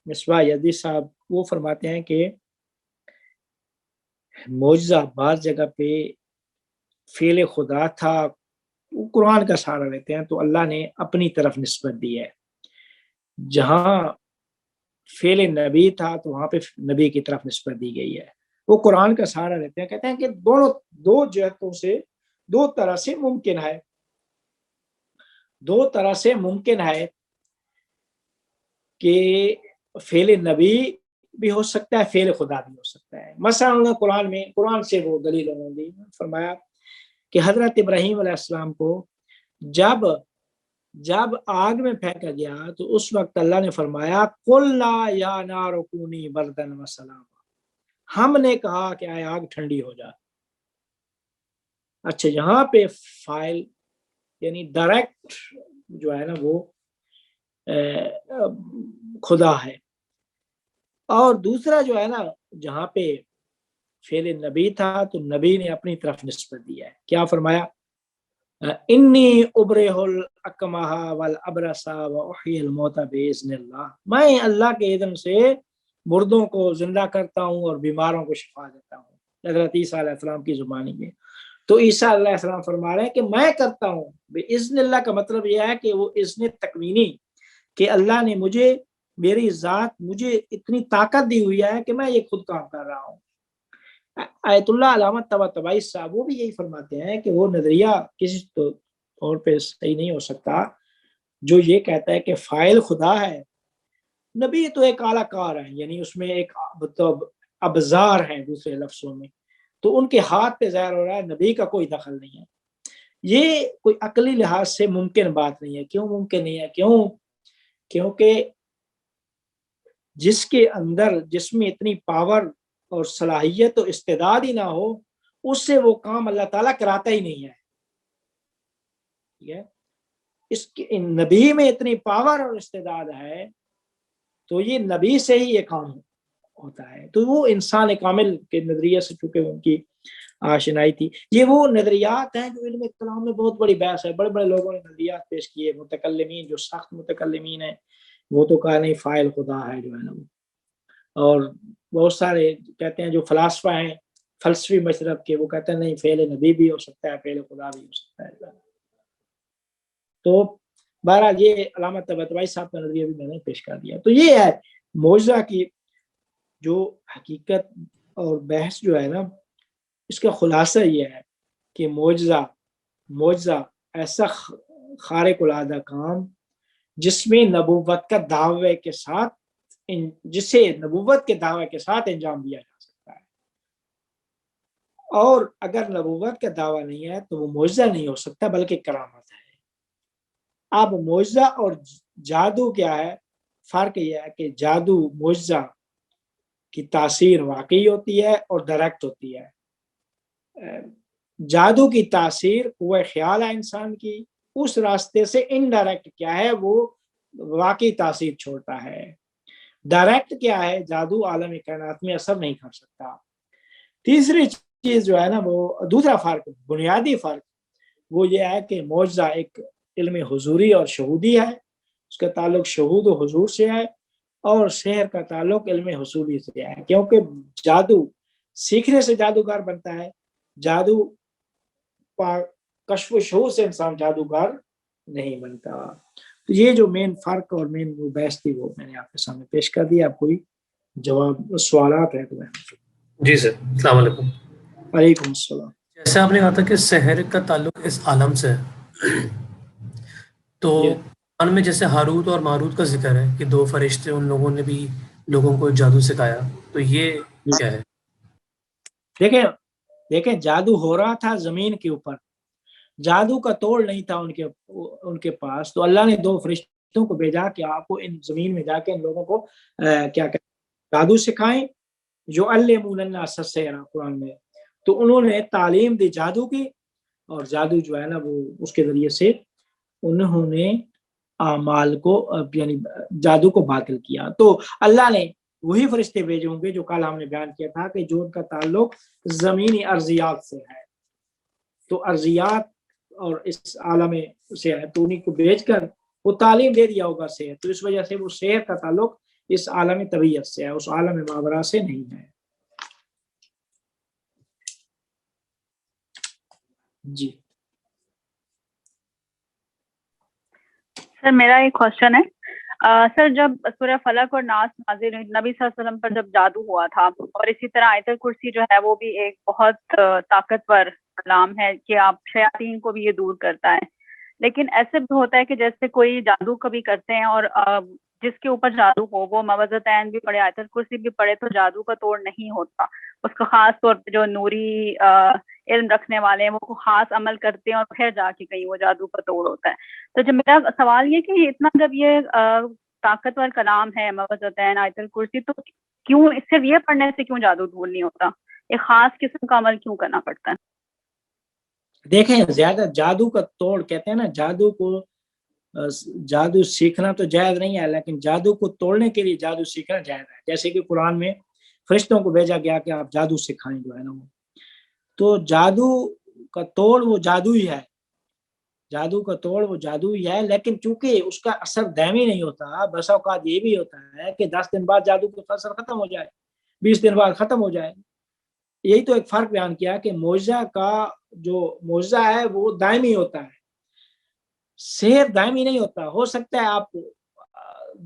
مصباح یزدی صاحب وہ فرماتے ہیں کہ معجزہ بعض جگہ پہ فعل خدا تھا، وہ قرآن کا سہارا لیتے ہیں، تو اللہ نے اپنی طرف نسبت دی ہے. جہاں فعل نبی تھا تو وہاں پہ نبی کی طرف نسبت دی گئی ہے. وہ قرآن کا سہارا لیتے ہیں، کہتے ہیں کہ دو جہتوں سے دو طرح سے ممکن ہے، دو طرح سے ممکن ہے کہ فعل نبی بھی ہو سکتا ہے، فعل خدا بھی ہو سکتا ہے. مثلا انہوں نے قرآن سے وہ دلیل انہوں نے فرمایا کہ حضرت ابراہیم علیہ السلام کو جب آگ میں پھینکا گیا تو اس وقت اللہ نے فرمایا قلنا یا نار کونی بردن و سلام، ہم نے کہا کہ آئے آگ ٹھنڈی ہو جا. اچھا، یہاں پہ فاعل یعنی ڈائریکٹ جو ہے نا وہ خدا ہے. اور دوسرا جو ہے نا جہاں پہ فعل نبی تھا تو نبی نے اپنی طرف نسبت دیا ہے. کیا فرمایا؟ انی ابرہ الاکمہ والابرص واحیی الموتى باذن اللہ، میں اللہ کے اذن سے مردوں کو زندہ کرتا ہوں اور بیماروں کو شفا دیتا ہوں. حضرت عیسیٰ علیہ السلام کی زبانی میں. تو عیسیٰ علیہ السلام فرما رہے ہیں کہ میں کرتا ہوں. باذن اللہ کا مطلب یہ ہے کہ وہ اذن تکوینی، کہ اللہ نے مجھے، میری ذات مجھے اتنی طاقت دی ہوئی ہے کہ میں یہ خود کام کر رہا ہوں. آیت اللہ علامہ طباطبائی صاحب وہ بھی یہی فرماتے ہیں کہ وہ نظریہ کسی طور پہ صحیح نہیں ہو سکتا جو یہ کہتا ہے کہ فاعل خدا ہے. نبی تو ایک اعلیٰ کار ہے، یعنی اس میں ایک مطلب ابزار ہیں دوسرے لفظوں میں، تو ان کے ہاتھ پہ ظاہر ہو رہا ہے، نبی کا کوئی دخل نہیں ہے. یہ کوئی عقلی لحاظ سے ممکن بات نہیں ہے. کیوں ممکن نہیں ہے؟ کیونکہ جس کے اندر جس میں اتنی پاور اور صلاحیت و استعداد ہی نہ ہو، اس سے وہ کام اللہ تعالیٰ کراتا ہی نہیں ہے. ٹھیک ہے، اس کے نبی میں اتنی پاور اور استعداد ہے تو یہ نبی سے ہی یہ کام ہوتا ہے. تو وہ انسان کامل کے نظریے سے چونکہ ان کی آشنائی تھی. یہ وہ نظریات ہیں جو علم کلام میں بہت بڑی بحث ہے. بڑے بڑے لوگوں نے نظریات پیش کیے. متکلمین جو سخت متکلمین ہیں وہ تو کہا نہیں فاعل خدا ہے جو ہے نا، اور بہت سارے کہتے ہیں جو فلاسفہ ہیں فلسفی مشرب کے، وہ کہتے ہیں نہیں فعل نبی بھی ہو سکتا ہے، فعل خدا بھی ہو سکتا ہے. تو بہرحال یہ علامہ طباطبائی صاحب کا نظریہ بھی میں نے پیش کر دیا. تو یہ ہے معجزہ کی جو حقیقت اور بحث جو ہے نا، اس کا خلاصہ یہ ہے کہ معجزہ ایسا خارق العادہ کام جس میں نبوت کا دعوے کے ساتھ، جسے نبوت کے دعوے کے ساتھ انجام دیا جا سکتا ہے. اور اگر نبوت کا دعویٰ نہیں ہے تو وہ معجزہ نہیں ہو سکتا بلکہ کرامت ہے. اب معجزہ اور جادو کیا ہے؟ فرق یہ ہے کہ جادو معجزہ کی تاثیر واقعی ہوتی ہے اور ڈائریکٹ ہوتی ہے. جادو کی تاثیر وہ خیال ہے انسان کی، اس راستے سے انڈائریکٹ کیا ہے، وہ واقعی تاثیر چھوڑتا ہے. ڈائریکٹ کیا ہے، جادو عالم کائنات میں اثر نہیں کر سکتا. تیسری چیز جو ہے نا، وہ دوسرا فرق، بنیادی فرق وہ یہ ہے کہ معجزہ ایک علم حضوری اور شہودی ہے، اس کا تعلق شہود و حضور سے ہے، اور سحر کا تعلق علم حصولی سے ہے. کیونکہ جادو سیکھنے سے جادوگر بنتا ہے، جادو کشف و شہود سے انسان جادوگر نہیں بنتا. تو یہ جو مین فرق اور مین وہ بحث تھی وہ میں نے آپ کے سامنے پیش کر دیا. آپ کوئی جواب سوالات ہے تو؟
جی سر، السلام علیکم.
وعلیکم السلام.
جیسے آپ نے کہا تھا کہ سحر کا تعلق اس عالم سے ہے، تو قرآن میں جیسے ہاروت اور ماروت کا ذکر ہے کہ دو فرشتے، ان لوگوں نے بھی لوگوں کو جادو سکھایا، تو یہ کیا ہے؟
دیکھیں جادو ہو رہا تھا زمین کے اوپر، جادو کا توڑ نہیں تھا ان کے پاس، تو اللہ نے دو فرشتوں کو بھیجا کہ آپ کو ان زمین میں جا کے ان لوگوں کو کیا کہتے ہیں، جادو سکھائیں، جو علمون الناس السحر قرآن میں. تو انہوں نے تعلیم دی جادو کی، اور جادو جو ہے نا وہ اس کے ذریعے سے انہوں نے اعمال کو یعنی جادو کو باطل کیا. تو اللہ نے وہی فرشتے بھیجے ہوں گے جو کل ہم نے بیان کیا تھا کہ جو ان کا تعلق زمینی ارضیات سے ہے. تو ارضیات اور اس عالم سے ہے، تو انہیں کو بھیج کر وہ تعلیم دے دیا ہوگا سحر. تو اس وجہ سے وہ سحر کا تعلق اس عالم طبیعت سے ہے، اس عالم ماورا سے نہیں ہے. جی
سر میرا ایک کوشچن ہے. سر جب سورہ فلق اور ناس نازل ہوئی، نبی صلی اللہ علیہ وسلم پر جب جادو ہوا تھا، اور اسی طرح آیت الکرسی جو ہے وہ بھی ایک بہت طاقتور کلام ہے کہ آپ شیاطین کو بھی یہ دور کرتا ہے، لیکن ایسے بھی ہوتا ہے کہ جیسے کوئی جادو کبھی کرتے ہیں اور جس کے اوپر جادو ہو وہ معوذتین بھی پڑھے، آیت الکرسی بھی پڑھے، تو جادو کا توڑ نہیں ہوتا. اس کو خاص طور پہ جو نوری علم رکھنے والے ہیں وہ خاص عمل کرتے ہیں اور پھر جا کے کہیں وہ جادو کا توڑ ہوتا ہے. تو جب میرا سوال یہ کہ اتنا جب یہ طاقتور کلام ہے معوذتین آیت الکرسی، تو کیوں صرف یہ پڑھنے سے کیوں جادو دور نہیں ہوتا؟ ایک خاص قسم کا عمل کیوں کرنا پڑتا ہے؟
دیکھیں زیادہ جادو کا توڑ کہتے ہیں نا، جادو کو جادو سیکھنا تو جائز نہیں ہے، لیکن جادو کو توڑنے کے لیے جادو سیکھنا جائز ہے. جیسے کہ قرآن میں فرشتوں کو بھیجا گیا کہ آپ جادو سکھائیں جو ہے نا وہ. تو جادو کا توڑ وہ جادو ہی ہے، جادو کا توڑ وہ جادو ہی ہے، لیکن چونکہ اس کا اثر دائمی نہیں ہوتا، بسا اوقات یہ بھی ہوتا ہے کہ 10 دن بعد جادو کا اثر ختم ہو جائے، 20 دن بعد ختم ہو جائے. یہی تو ایک فرق بیان کیا کہ معجزہ کا جو معجزہ ہے وہ دائمی ہوتا ہے، سحر دائمی نہیں ہوتا. ہو سکتا ہے آپ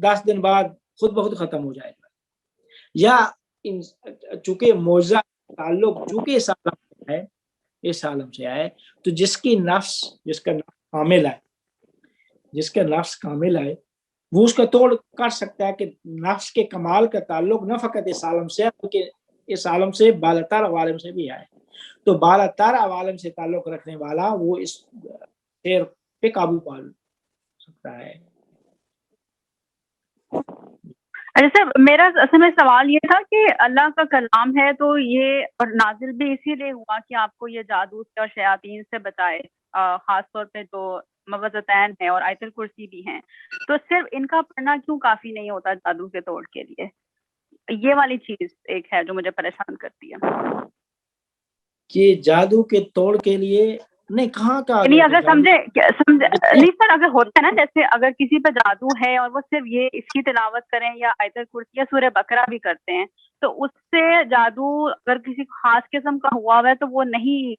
10 دن بعد خود بخود ختم ہو جائے گا، یا چونکہ معجزہ تعلق چونکہ اس عالم سے آئے تو جس کا نفس کامل ہے وہ اس کا توڑ کر سکتا ہے کہ نفس کے کمال کا تعلق نہ فقط اس عالم سے بلکہ اس عالم سے بالاتر عوالم سے بھی آئے. تو بالاتر عوالم سے تعلق رکھنے والا وہ اس شیر پہ قابو پا سکتا ہے.
اچھا سر، میرا اصل میں سوال یہ تھا کہ اللہ کا کلام ہے تو یہ اور نازل بھی اسی لیے ہوا کہ آپ کو یہ جادو سے اور شیاطین سے بچائے، خاص طور پہ جو موعظتین ہے اور آیت الکرسی بھی ہیں. تو صرف ان کا پڑھنا کیوں کافی نہیں ہوتا جادو کے توڑ کے لیے؟ یہ والی چیز ایک ہے جو مجھے پریشان کرتی ہے
کہ جادو کے توڑ کے لیے نہیں کہاں کا
نہیں. اگر سمجھے نہیں سر، اگر ہوتا ہے نا جیسے اگر کسی پہ جادو ہے اور وہ صرف یہ اس کی تلاوت کریں یا آیت الکرسی یا سورہ بقرہ بھی کرتے ہیں تو اس سے جادو اگر کسی خاص قسم کا ہوا ہوا ہے تو وہ نہیں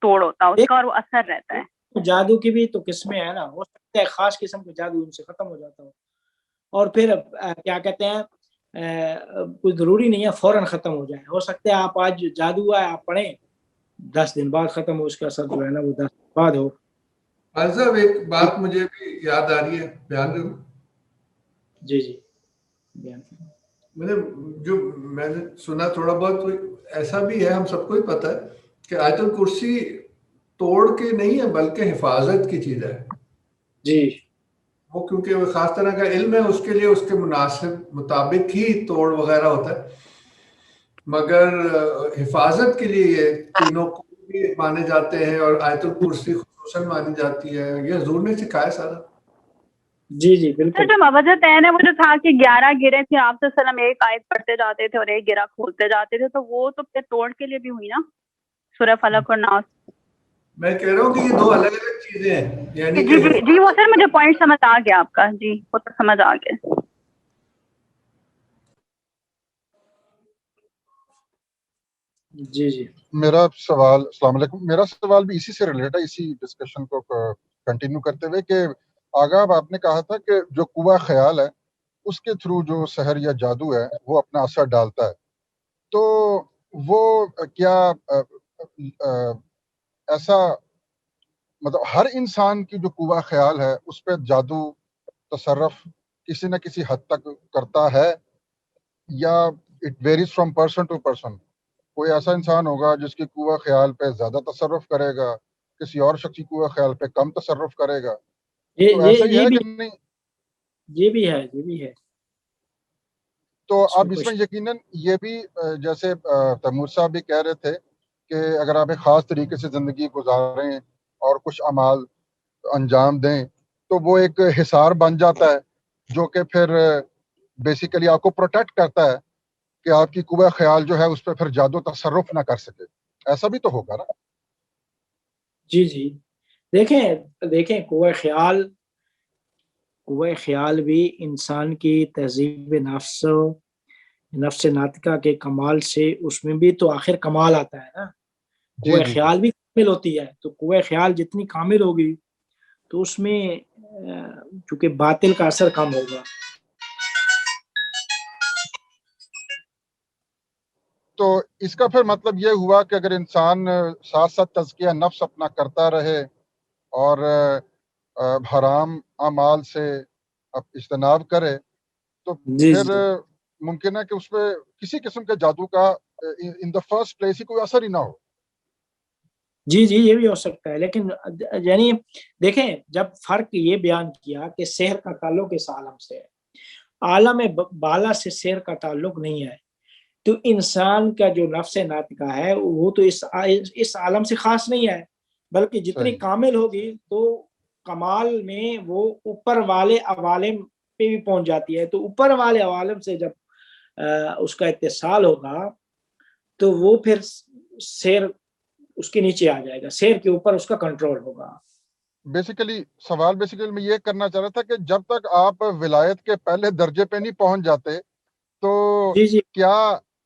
توڑ ہوتا اس کا اور وہ اثر رہتا ہے.
جادو کی بھی تو قسمیں ہیں نا، ہو سکتا ہے خاص قسم کا جادو ان سے ختم ہو جاتا ہو اور پھر کیا کہتے ہیں کوئی ضروری نہیں ہے فوراً ختم ہو جائے. ہو سکتا ہے آپ آج جادو ہے آپ پڑھیں 10 دن بعد ختم ہو، اس کا اثر جو ہے نا وہ 10 دن بعد ہو.
صاحب ایک بات مجھے بھی یاد آ رہی ہے، بیان کروں؟
جی بیان.
میں نے سنا تھوڑا بہت ایسا بھی ہے، ہم سب کو ہی پتہ ہے کہ آیت الکرسی توڑ کے نہیں ہے بلکہ حفاظت کی چیز ہے.
جی
وہ کیونکہ وہ خاص طرح کا علم ہے، اس کے لیے اس کے مناسب مطابق ہی توڑ وغیرہ ہوتا ہے، مگر حفاظت کے لیے یہ تینوں کو بھی مانے جاتے ہیں اور آیت الکرسی خصوصاً مانی جاتی ہے. یہ حضور نے سکھایا سارا.
جی بالکل.
جو موعظتین ہے وہ جو تھا کہ 11 گرے تھے، آپ صلی اللہ علیہ وسلم ایک آیت پڑھتے جاتے تھے اور ایک گرا کھولتے جاتے تھے، تو وہ تو پھر توڑ کے لیے بھی ہوئی نا، سورہ فلق اور ناس.
میں کہہ رہا ہوں کہ یہ دو الگ الگ چیزیں ہیں، یعنی کہ
جی وہ سر مجھے پوائنٹ سمجھ آ گیا آپ کا، جی وہ تو سمجھ آ گیا.
جی
میرا سوال، السلام علیکم، میرا سوال بھی اسی سے ریلیٹ ہے، اسی ڈسکشن کو کنٹینیو کرتے ہوئے کہ آغا آپ نے کہا تھا کہ جو قوہ خیال ہے اس کے تھرو جو سحر یا جادو ہے وہ اپنا اثر ڈالتا ہے، تو وہ کیا ایسا مطلب ہر انسان کی جو قوہ خیال ہے اس پہ جادو تصرف کسی نہ کسی حد تک کرتا ہے، یا it varies from person to person? کوئی ایسا انسان ہوگا جس کی قوہ خیال پہ زیادہ تصرف کرے گا، کسی اور شخص کی قوہ خیال پہ کم تصرف کرے گا، تو ایسا ہی ہے کہ نہیں؟
یہ بھی ہے.
تو اب اس میں یقیناً یہ بھی جیسے تیمور صاحب بھی کہہ رہے تھے کہ اگر آپ ایک خاص طریقے سے زندگی گزاریں اور کچھ اعمال انجام دیں تو وہ ایک حصار بن جاتا ہے جو کہ پھر بیسیکلی آپ کو پروٹیکٹ کرتا ہے کہ آپ کی قوہ خیال جو ہے اس پہ پھر جادو تصرف نہ کر سکے. ایسا بھی تو ہوگا نا؟
جی دیکھیں قوہ خیال بھی انسان کی تہذیب نفس ناطقہ کے کمال سے اس میں بھی تو آخر کمال آتا ہے نا. قوہ خیال بھی کامل ہوتی ہے، تو قوہ خیال جتنی کامل ہوگی تو اس میں چونکہ باطل کا اثر کم ہوگا.
تو اس کا پھر مطلب یہ ہوا کہ اگر انسان ساتھ ساتھ تزکیہ نفس اپنا کرتا رہے اور حرام اعمال سے اجتناب کرے تو پھر ممکن ہے کہ اس پہ کسی قسم کے جادو کا ان دا فرسٹ پلیس ہی کوئی اثر ہی نہ ہو.
جی یہ بھی ہو سکتا ہے، لیکن یعنی دیکھیں جب فرق یہ بیان کیا کہ سحر کا تعلق اس عالم سے ہے، عالم بالا سے سحر کا تعلق نہیں ہے، تو انسان کا جو نفس ناطقہ ہے وہ تو اس عالم سے خاص نہیں ہے، بلکہ جتنی کامل ہوگی تو کمال میں وہ اوپر والے عوالم پہ بھی پہنچ جاتی ہے. تو اوپر والے عوالم سے جب اس کا اتصال ہوگا تو وہ پھر سیر اس کے نیچے آ جائے گا, سیر کے اوپر اس کا کنٹرول ہوگا.
بیسیکلی سوال میں یہ کرنا چاہ رہا تھا کہ جب تک آپ ولایت کے پہلے درجے پہ نہیں پہنچ جاتے تو
جی
کیا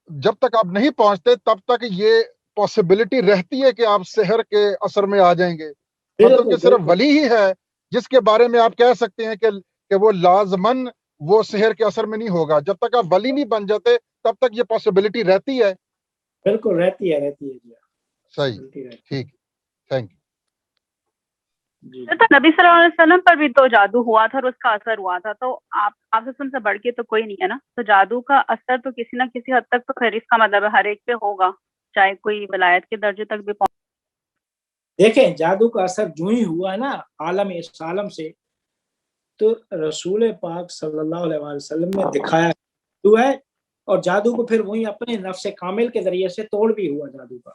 جب تک آپ نہیں پہنچتے تب تک یہ پاسبلٹی رہتی ہے کہ آپ سحر کے اثر میں آ جائیں گے؟ مطلب کہ صرف ولی ہی ہے جس کے بارے میں آپ کہہ سکتے ہیں کہ وہ لازماً وہ سحر کے اثر میں نہیں ہوگا. جب تک آپ ولی نہیں بن جاتے تب تک یہ پاسبلٹی رہتی ہے.
بالکل رہتی ہے جی.
صحیح, ٹھیک, تھینک
جی.
تو نبی صلی اللہ علیہ وسلم پر بھی تو جادو ہوا تھا اور اس کا اثر ہوا تھا, تو آپ سے بڑھ کے تو کوئی نہیں ہے نا, تو جادو کا اثر تو کسی نہ کسی حد تک تو خیر اس کا مطلب ہے ہر ایک پہ ہوگا, چاہے کوئی ولایت کے درجے تک بھی پہنچ.
دیکھیں جادو کا اثر جو ہی ہوا ہے نا عالم اس عالم سے, تو رسول پاک صلی اللہ علیہ وسلم نے دکھایا ہے, اور جادو کو پھر وہی اپنے نفس کامل کے ذریعے سے توڑ بھی ہوا جادو کا.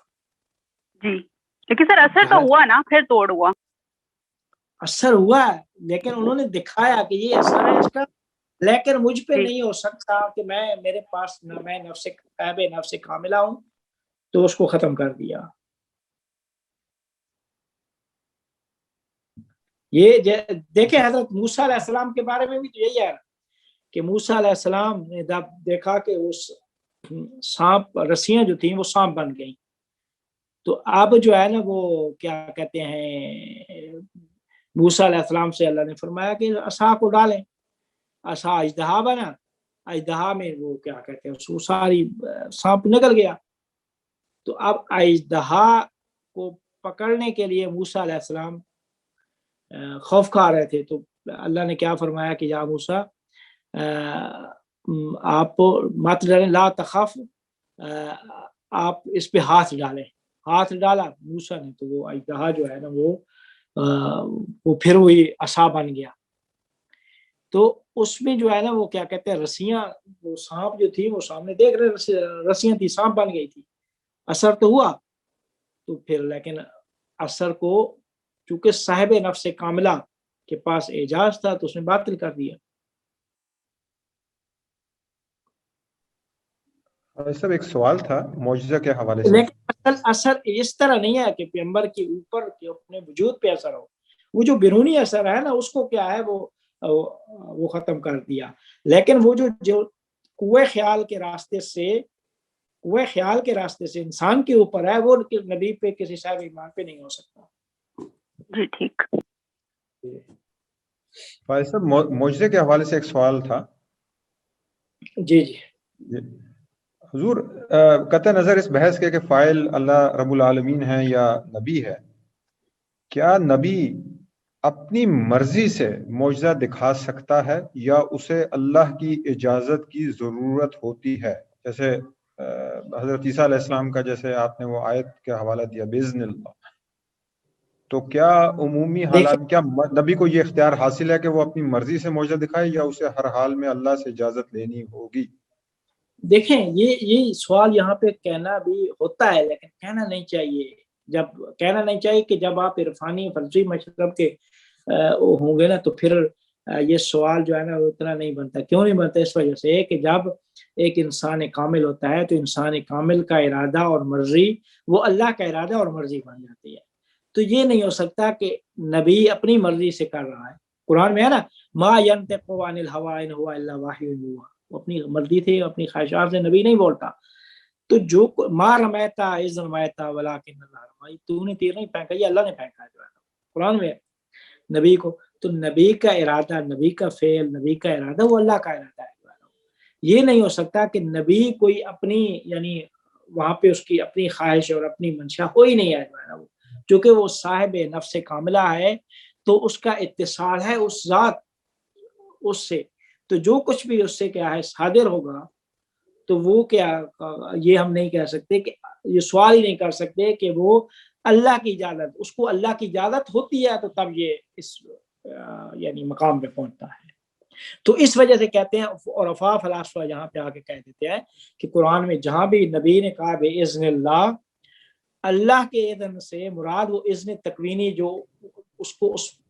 جی لیکن سر اثر تو ہوا نا, پھر توڑ ہوا.
اثر ہوا ہے لیکن انہوں نے دکھایا کہ یہ اثر ہے اس کا, لیکن مجھ پہ نہیں ہو سکتا کہ میرے پاس نہ میں نفس کاملہ ہوں, تو اس کو ختم کر دیا. یہ دیکھیں حضرت موسیٰ علیہ السلام کے بارے میں بھی تو یہی ہے کہ موسیٰ علیہ السلام نے دیکھا کہ اس سانپ رسیاں جو تھیں وہ سانپ بن گئیں, تو اب جو ہے نا وہ کیا کہتے ہیں موسیٰ علیہ السلام سے اللہ نے فرمایا کہ عصا کو ڈالیں. عصا اژدہا بنا, اژدہا میں وہ کیا کہتے ہیں وہ ساری سانپ نکل گیا. تو اب اژدہا کو پکڑنے کے لیے موسیٰ علیہ السلام خوف کھا رہے تھے, تو اللہ نے کیا فرمایا کہ یا موسیٰ آپ مت ڈریں, لا تخف, آپ اس پہ ہاتھ ڈالیں. ہاتھ ڈالا موسیٰ نے تو وہ اژدہا جو ہے نا وہ پھر وہی عصا بن گیا. تو اس میں جو ہے نا وہ کیا کہتے ہیں رسیاں, وہ سانپ جو تھی وہ سامنے دیکھ رہے رسیاں تھی, سانپ بن گئی تھی. اثر تو ہوا, تو پھر لیکن اثر کو چونکہ صاحب نفس کاملہ کے پاس اعجاز تھا تو اس نے باطل کر دیا.
سب ایک سوال تھا معجزہ کے حوالے سے.
لیکن اثر اس طرح نہیں ہے کہ پیغمبر کے اوپر کے اپنے وجود پہ اثر ہو, وہ جو بیرونی اثر ہے نا اس کو کیا ہے وہ ختم کر دیا. لیکن وہ جو قوہ خیال کے راستے سے انسان کے اوپر ہے وہ نبی پہ کسی صاحب ایمان پہ نہیں ہو سکتا.
جی ٹھیک.
فائز صاحب معجزے کے حوالے سے ایک سوال تھا.
جی
حضور قطع نظر اس بحث کے کہ فاعل اللہ رب العالمین ہے یا نبی ہے, کیا نبی اپنی مرضی سے معجزہ دکھا سکتا ہے یا اسے اللہ کی اجازت کی ضرورت ہوتی ہے؟ جیسے حضرت عیسیٰ علیہ السلام کا جیسے آپ نے وہ آیت کے حوالہ دیا باذن اللہ, تو کیا عمومی حالات کیا نبی کو یہ اختیار حاصل ہے کہ وہ اپنی مرضی سے معجزہ دکھائے یا اسے ہر حال میں اللہ سے اجازت لینی ہوگی؟
دیکھیں یہ سوال یہاں پہ کہنا بھی ہوتا ہے لیکن کہنا نہیں چاہیے کہ جب آپ عرفانی فلسفی مشرب کے ہوں گے نا تو پھر یہ سوال جو ہے نا وہ اتنا نہیں بنتا. کیوں نہیں بنتا؟ اس وجہ سے کہ جب ایک انسان کامل ہوتا ہے تو انسان کامل کا ارادہ اور مرضی وہ اللہ کا ارادہ اور مرضی بن جاتی ہے. تو یہ نہیں ہو سکتا کہ نبی اپنی مرضی سے کر رہا ہے. قرآن میں ہے نا ما ینطق عن الہوی ان هو الا وحی یوحی, وہ اپنی مرضی تھی اپنی خواہشات سے نبی نہیں بولتا. تو جو ما رمیتا اذ رمیتا ولکن اللہ رمی, تو نے تیر نہیں پھینکا, یہ اللہ نے پھینکا جو ہے قرآن میں نبی کو. تو نبی کا ارادہ, نبی کا فعل, نبی کا ارادہ وہ اللہ کا ارادہ ہے. یہ نہیں ہو سکتا کہ نبی کوئی اپنی یعنی وہاں پہ اس کی اپنی خواہش اور اپنی منشا ہو ہی نہیں ہے جو ہے نا, چونکہ وہ صاحب نفس کاملہ ہے تو اس کا اتصال ہے اس ذات اس سے. تو جو کچھ بھی اس سے کیا ہے صادر ہوگا تو وہ کیا, یہ ہم نہیں کہہ سکتے کہ یہ سوال ہی نہیں کر سکتے کہ وہ اللہ کی اجازت, اس کو اللہ کی اجازت ہوتی ہے تو تب یہ اس یعنی مقام پہ پہنچتا ہے. تو اس وجہ سے کہتے ہیں, اور افا فلاسفہ یہاں پہ آ کے کہہ دیتے ہیں کہ قرآن میں جہاں بھی نبی نے کہا بے اذن اللہ کے اذن سے مراد وہ اذن تکوینی جو اس کو اس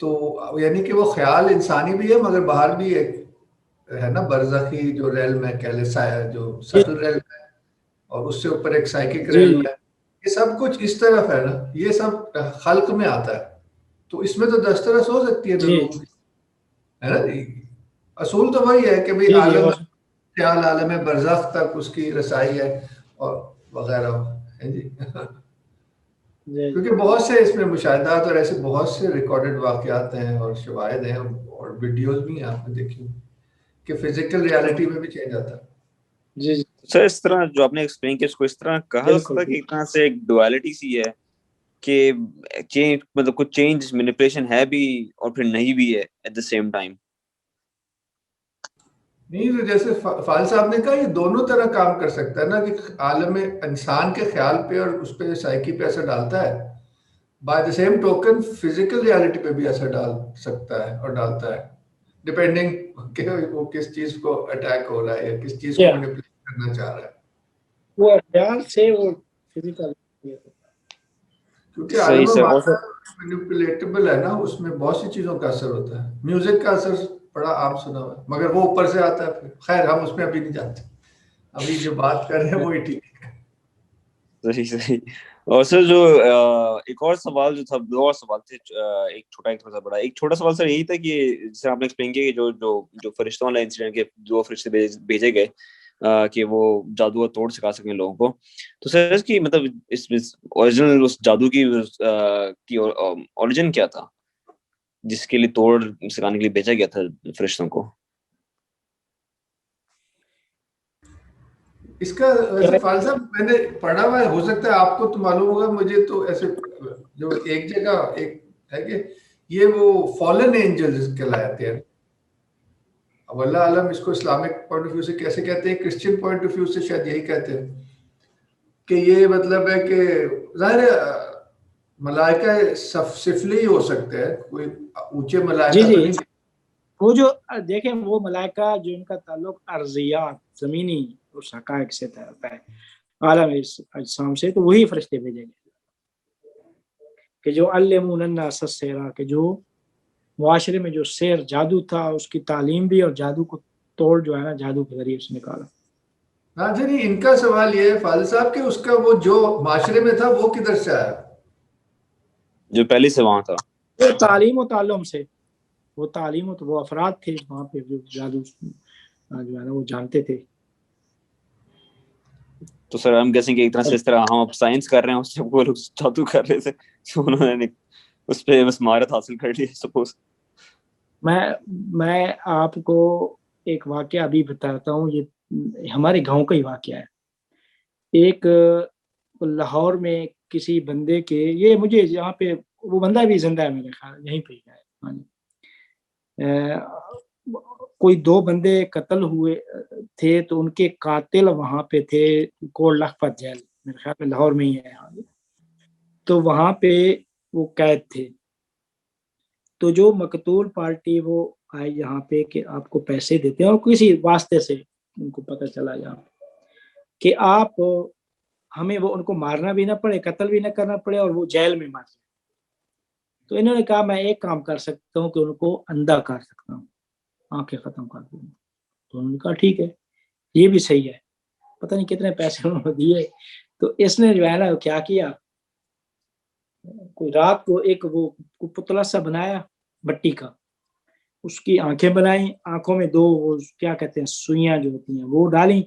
تو یعنی کہ وہ خیال انسانی بھی ہے مگر باہر بھی ایک ہے نا برزخی جو ریلم ہے کہہ لے جو سٹل ریلم ہے اور اس سے اوپر ایک سائیکک ریلم ہے. یہ سب کچھ اس طرف ہے نا, یہ سب خلق میں آتا ہے. تو اس میں تو دسترس ہو سکتی ہے لوگوں کی, ہے نا جی. اصول تو وہی ہے کہ بھئی عالم خیال عالم برزخ تک اس کی رسائی ہے اور وغیرہ ہے جی. کیونکہ بہت سے اس میں مشاہدات اور ایسے بہت سے ریکارڈڈ واقعات ہیں اور شواہد ہیں اور ویڈیوز بھی ہیں آپ نے دیکھی کہ فزیکل ریالٹی میں بھی چینج آتا ہے.
جی
سر اس طرح جو آپ نے ایکسپلین کیا اس کو اس طرح کہا جا سکتا ہے کہ ایک طرح سے ایک ڈوالٹی سی ہے کہ چینج مطلب کچھ چینج مینیپولیشن ہے بھی اور پھر نہیں بھی ہے ایٹ دا سیم ٹائم.
نہیں تو جیسے فال صاحب نے کہا یہ دونوں طرح کام کر سکتا ہے نا کہ عالم انسان کے خیال پہ اور اس پہ سائیکی پہ اثر ڈالتا ہے, by the same token physical reality پہ بھی اثر ڈال سکتا ہے اور ڈالتا ہے ڈپینڈنگ کہ وہ کس چیز کو اٹیک ہو رہا ہے یا کس چیز کو مینیپولیٹ کرنا چاہ رہا ہے.
وہ خیال سے وہ فزیکل
کیونکہ عالم مینیپولیٹیبل ہے نا, اس میں بہت سی چیزوں کا اثر ہوتا ہے. میوزک کا اثر بڑا عام سنا ہوا ہے مگر وہ اوپر سے آتا ہے پھر. خیر ہم اس میں ابھی نہیں جانتے, ابھی جو بات کر رہے ہیں وہی ٹھیک ہے.
صحیح. اور سر جو ایک اور سوال جو تھا, دو اور سوال تھے, ایک چھوٹا ایک تھوڑا سا بڑا. ایک چھوٹا سوال سر یہی تھا کہ جیسے آپ نے ایکسپلین کیا کہ جو فرشتوں والا انسیڈنٹ کے 2 فرشتے بھیجے گئے کہ وہ جادو کا توڑ سکھا سکیں لوگوں کو, تو سر اس کی مطلب اس اوریجنل اس جادو کی اوریجن کیا تھا جس کے لیے توڑ سکھانے کے لیے بھیجا گیا تھا فرشتوں کو؟
اس کا ویسے فال صاحب میں نے پڑھا ہوا ہے, ہو سکتا ہے آپ کو تو معلوم ہوگا, مجھے تو ایسے جو ایک جگہ ایک ہے کہ یہ وہ فالن اینجلز کہلاتے ہیں. اب اللہ عالم اس کو اسلامک پوائنٹ آف ویو سے کیسے کہتے ہیں, کرسچین پوائنٹ آف ویو سے شاید یہی کہتے ہیں کہ یہ مطلب ہے کہ ظاہر ملائکہ سفلی ہی ہو سکتے ہیں, کوئی اونچے ملائکہ تو نہیں.
وہ جو دیکھیں وہ ملائکہ جو ان کا تعلق ارضیات زمینی اس حقائق سے ہوتا ہے عالم اجسام سے, تو وہی فرشتے بھیجے گئے کہ جو علمون الناس السحر, کہ جو معاشرے میں جو سحر جادو تھا اس کی تعلیم بھی اور جادو کو توڑ جو ہے نا جادو کے ذریعے سے نکالا.
ہاں جی, ان کا سوال یہ ہے فاضل صاحب کہ اس کا وہ جو معاشرے میں تھا وہ کدھر سے آیا
جو پہلے سے وہاں تھا؟
وہ تعلیم و تعلم سے, وہ تعلیم و وہ افراد تھے وہاں پہ جو جادو جو ہے نا وہ جانتے تھے.
تو سر ہم کہتے ہیں کہ ایک طرح سے اس طرح ہم اب سائنس کر رہے ہیں, اس سے وہ لوگ جادو کر رہے تھے, انہوں نے اس پہ بس مہارت حاصل کر لی سپوز.
میں آپ کو ایک واقعہ ابھی بتاتا ہوں, یہ ہمارے گاؤں کا ہی واقعہ ہے. ایک لاہور میں کسی بندے کے, یہ مجھے یہاں پہ وہ بندہ بھی زندہ ہے میرے خیال یہیں پہ ہے, کوئی 2 بندے قتل ہوئے تھے تو ان کے قاتل وہاں پہ تھے کوٹ لکھپت جیل, میرے خیال میں لاہور میں ہی ہے. تو وہاں پہ وہ قید تھے, تو جو مقتول پارٹی وہ آئے یہاں پہ کہ آپ کو پیسے دیتے ہیں, اور کسی واسطے سے ان کو پتہ چلا یہاں کہ آپ ہمیں وہ ان کو مارنا بھی نہ پڑے, قتل بھی نہ کرنا پڑے, اور وہ جیل میں مر جائے. تو انہوں نے کہا میں ایک کام کر سکتا ہوں کہ ان کو اندھا کر سکتا ہوں, آنکھیں ختم کر دوں. تو انہوں نے کہا ٹھیک ہے یہ بھی صحیح ہے. پتہ نہیں کتنے پیسے انہوں نے دیے. تو اس نے جو ہے نا کیا کیا, کوئی رات کو ایک وہ پتلا سا بنایا مٹی کا, اس کی آنکھیں بنائیں, آنکھوں میں 2 وہ کیا کہتے ہیں سوئیاں جو ہوتی ہیں وہ ڈالیں,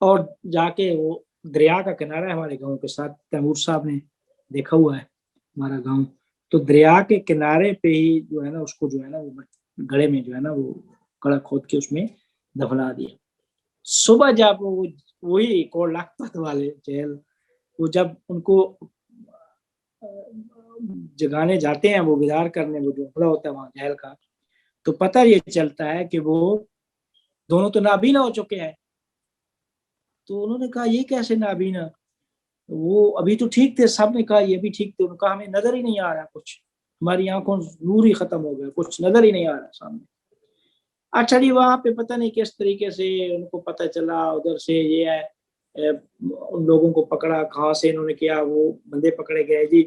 اور جا کے وہ دریا کا کنارہ ہے ہمارے گاؤں کے ساتھ, تیمور صاحب نے دیکھا ہوا ہے ہمارا گاؤں, تو دریا کے کنارے پہ ہی جو ہے نا اس کو جو ہے نا وہ گڑے میں جو ہے نا وہ گڑا کھود کے اس میں دفنا دیا. صبح جب وہی کوٹ لکھپت والے جیل, وہ جب ان کو جگانے جاتے ہیں, وہ بیدار کرنے, وہ جو حملہ ہوتا ہے وہاں جیل کا, تو پتہ یہ چلتا ہے کہ وہ دونوں تو نابینا ہو چکے ہیں. تو انہوں نے کہا یہ کیسے نابینا, وہ ابھی تو ٹھیک تھے, سب نے کہا یہ بھی ٹھیک تھے. انہوں نے کہا ہمیں نظر ہی نہیں آ رہا کچھ, ہماری آنکھوں نور ہی ختم ہو گیا, کچھ نظر ہی نہیں آ رہا سامنے. اچھا جی, وہاں پہ پتہ نہیں کس طریقے سے ان کو پتہ چلا, ادھر سے یہ ہے ان لوگوں کو پکڑا, کہاں سے انہوں نے کیا, وہ بندے پکڑے گئے جی.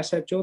SHO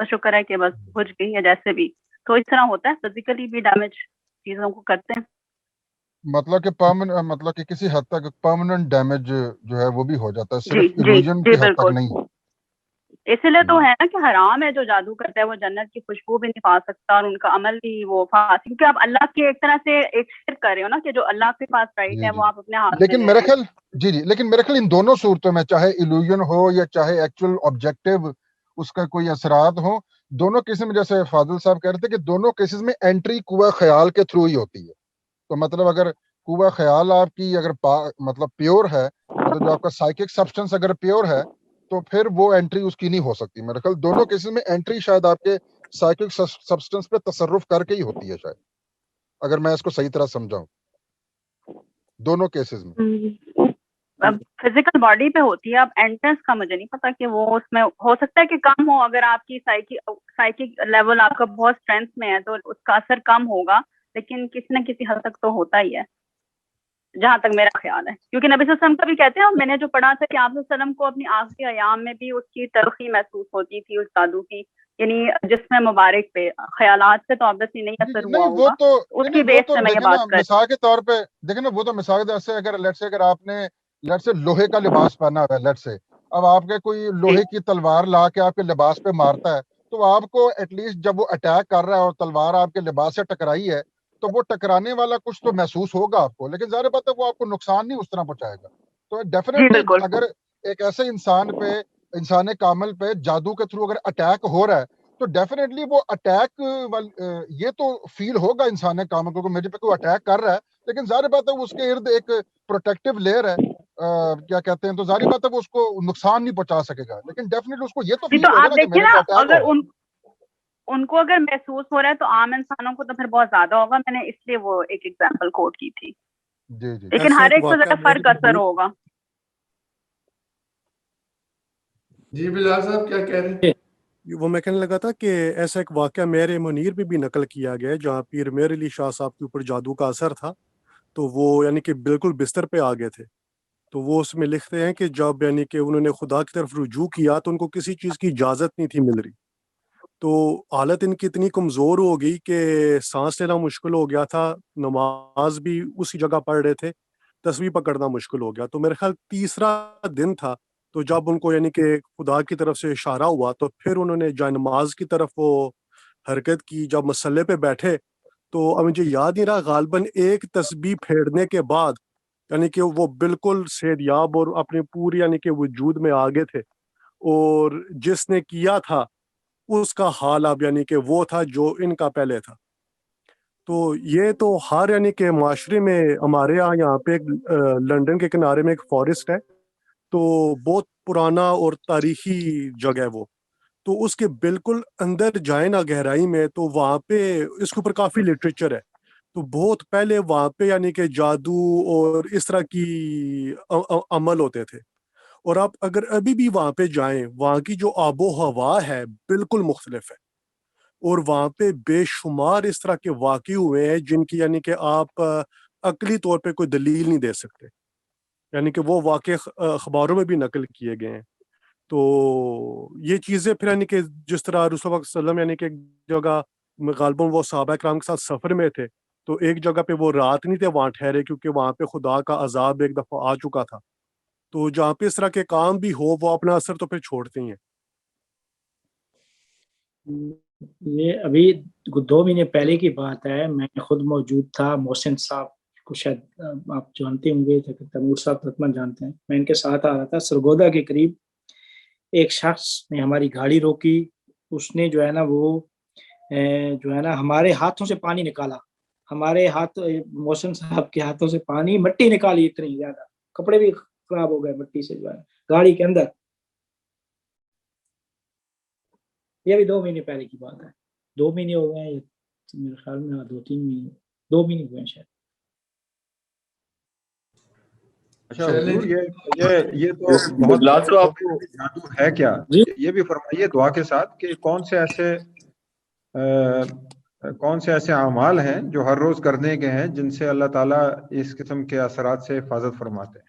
تو شکر ہے کہ بس بجھ گئی یا جیسے بھی. تو اس طرح ہوتا ہے, فزیکلی بھی ڈیمیج چیزوں کو کرتے ہیں.
مطلب کہ مطلب کہ کسی حد تک پرماننٹ ڈیمیج جو ہے وہ بھی ہو جاتا ہے,
جی
صرف
جی
ایلوژن
جی
کی حد تک
بالکل.
نہیں.
اسی لیے تو ہے نا کہ حرام ہے جو جادو کرتا ہے, وہ جنت کی خوشبو بھی نہیں پا سکتا, اور ان کا عمل بھی وہ فاسق, کیونکہ آپ اللہ کے ایک طرح سے ایک شرک کر رہے ہو نا, کہ جو اللہ کے پاس رائٹ
جی
ہے
جی
وہ آپ اپنے ہاتھ میں
لیکن
لے
میرا
رہے ہیں.
خیال لیکن میرا خیال ان دونوں صورتوں میں, چاہے ایلوژن ہو یا چاہے ایکچوئل آبجیکٹیو اس کا کوئی اثرات ہو, دونوں کیسز میں جیسے فاضل صاحب کہہ رہے تھے کہ دونوں کیسز میں انٹری قوہ خیال کے تھرو ہی ہوتی ہے. تو مطلب اگر قوہ خیال آپ کی اگر مطلب پیور ہے, مطلب جو آپ کا سائیکک سبسٹنس اگر پیور ہے, تو پھر وہ انٹری اس کی نہیں ہو سکتی. میرے خیال دونوں کیسز میں انٹری شاید آپ کے سائیکک سبسٹنس پہ تصرف کر کے ہی ہوتی ہے شاید, اگر میں اس کو صحیح طرح سمجھاؤں, دونوں کیسز میں.
اب فزیکل باڈی پہ ہوتی ہے. اب انٹرنس کا مجھے نہیں پتا کہ وہ اس میں ہو سکتا ہے کہ کم ہو, اگر آپ کی سائیکک لیول آپ کا بہت اسٹرینتھ میں ہے تو اس کا اثر کم ہوگا, لیکن کسی نہ کسی حد تک تو ہوتا ہی ہے, جہاں تک میرا خیال ہے. کیونکہ نبی صلی اللہ علیہ وسلم کا بھی کہتے ہیں, اور میں نے جو پڑھا تھا کہ آپ صلی اللہ علیہ وسلم کو اپنی آخری ایام میں بھی اس کی تلخی محسوس ہوتی تھی, اس جادو کی, یعنی جسم مبارک پہ. خیالات سے تو obviously نہیں اثر ہوا
نہیں وہ
ہوگا,
تو
اس کی بیس پہ میں یہ
دیکھیں نا,
بات کر.
مثال کے طور پہ دیکھیں نا, وہ تو مثال کے طور سے اگر لیٹ سے اگر آپ نے لیٹ سے لوہے کا لباس پہنا ہوا ہے, لیٹ سے اب آپ کے کوئی لوہے کی تلوار لا کے آپ کے لباس پہ مارتا ہے, تو آپ کو ایٹ لیسٹ جب وہ اٹیک کر رہا ہے اور تلوار آپ کے لباس سے ٹکرائی ہے, تو وہ ٹکرانے والا کچھ تو محسوس ہوگا آپ کو, لیکن ظاہر بات ہے وہ آپ کو نقصان نہیں اس طرح پہنچائے گا. تو
جی
ڈیفینیٹلی
بالکل.
اگر ایک ایسے انسان پہ, انسان کامل پہ جادو کے تھرو اگر اٹیک ہو رہا ہے, تو ڈیفینیٹلی وہ اٹیک یہ تو فیل ہوگا انسان کامل کو, میرے پہ کوئی اٹیک کر رہا ہے, لیکن ظاہر بات ہے اس کے ارد ایک پروٹیکٹیو لیئر ہے, کیا کہتے ہیں, تو ظاہر بات ہے وہ اس کو نقصان نہیں پہنچا سکے گا, لیکن ڈیفینیٹلی اس کو یہ تو
جی
فیل
تو
ہوگا
آپ
نا کہ
دیکھیے
میرے
نا,
پہ اٹیک
اگر
ہو رہا ہے.
ان کو اگر محسوس ہو رہا ہے تو عام انسانوں کو تو پھر بہت زیادہ ہوگا. میں نے اس لیے وہ ایک ایگزامپل کوٹ کی تھی,
جی جی
لیکن ہر ایک کو ذرا فرق اثر ہوگا.
جی بلال صاحب کیا کہہ رہے ہیں؟
وہ میں کہنے لگا تھا کہ ایسا ایک واقعہ میرے منیر میں بھی نقل کیا گیا ہے, جہاں پیر میر علی شاہ صاحب کے اوپر جادو کا اثر تھا, تو وہ یعنی کہ بالکل بستر پہ آ گئے تھے. تو وہ اس میں لکھتے ہیں کہ جب یعنی کہ انہوں نے خدا کی طرف رجوع کیا تو ان کو کسی چیز کی اجازت نہیں تھی مل رہی, تو حالت ان کی اتنی کمزور ہو گئی کہ سانس لینا مشکل ہو گیا تھا, نماز بھی اسی جگہ پڑھ رہے تھے, تسبیح پکڑنا مشکل ہو گیا. تو میرے خیال تیسرا دن تھا, تو جب ان کو یعنی کہ خدا کی طرف سے اشارہ ہوا تو پھر انہوں نے جائے نماز کی طرف وہ حرکت کی. جب مسلح پہ بیٹھے تو اب مجھے یاد نہیں رہا, غالباً ایک تسبیح پھیرنے کے بعد یعنی کہ وہ بالکل صحت یاب اور اپنے پوری یعنی کہ وجود میں آگے تھے, اور جس نے کیا تھا اس کا حال اب یعنی کہ وہ تھا جو ان کا پہلے تھا. تو یہ تو ہر یعنی کہ معاشرے میں, ہمارے یہاں پہ لندن کے کنارے میں ایک فارسٹ ہے, تو بہت پرانا اور تاریخی جگہ ہے وہ, تو اس کے بالکل اندر جائیں نا گہرائی میں, تو وہاں پہ اس کے اوپر کافی لٹریچر ہے. تو بہت پہلے وہاں پہ یعنی کہ جادو اور اس طرح کی عمل ہوتے تھے, اور آپ اگر ابھی بھی وہاں پہ جائیں, وہاں کی جو آب و ہوا ہے بالکل مختلف ہے, اور وہاں پہ بے شمار اس طرح کے واقع ہوئے ہیں جن کی یعنی کہ آپ عقلی طور پہ کوئی دلیل نہیں دے سکتے, یعنی کہ وہ واقع اخباروں میں بھی نقل کیے گئے ہیں. تو یہ چیزیں پھر یعنی کہ جس طرح رسول اللہ صلی اللہ علیہ وسلم یعنی کہ ایک جگہ غالباً وہ صحابہ کرام کے ساتھ سفر میں تھے, تو ایک جگہ پہ وہ رات نہیں تھے وہاں ٹھہرے, کیونکہ وہاں پہ خدا کا عذاب ایک دفعہ آ چکا تھا. تو جہاں پہ اس طرح کے کام بھی ہو وہ اپنا اثر تو پھر چھوڑتے ہی ہیں.
یہ ابھی 2 مہینے پہلے کی بات ہے, میں خود موجود تھا. محسن صاحب کو شاید آپ جانتے ہوں گے, تیمور صاحب رتمن جانتے ہیں, میں ان کے ساتھ آ رہا تھا. سرگودا کے قریب ایک شخص نے ہماری گاڑی روکی, اس نے جو ہے نا وہ جو ہے نا ہمارے ہاتھوں سے پانی نکالا, ہمارے ہاتھ, محسن صاحب کے ہاتھوں سے پانی, مٹی نکالی اتنی زیادہ, کپڑے بھی خراب ہو گئے مٹی سے, جو ہے گاڑی کے اندر. یہ بھی 2 مہینے پہلے کی بات ہے. 2 مہینے ہو گئے ہیں میرے خیال میں, 2-3 مہینے, 2 مہینے ہوئے ہیں شاید.
اچھا حضور, یہ تو بہت
بلال تو آپ
جادو ہے کیا,
جی
یہ بھی فرمائیے دعا کے ساتھ کہ کون سے ایسے اعمال ہیں جو ہر روز کرنے کے ہیں جن سے اللہ تعالیٰ اس قسم کے اثرات سے حفاظت فرماتے ہیں.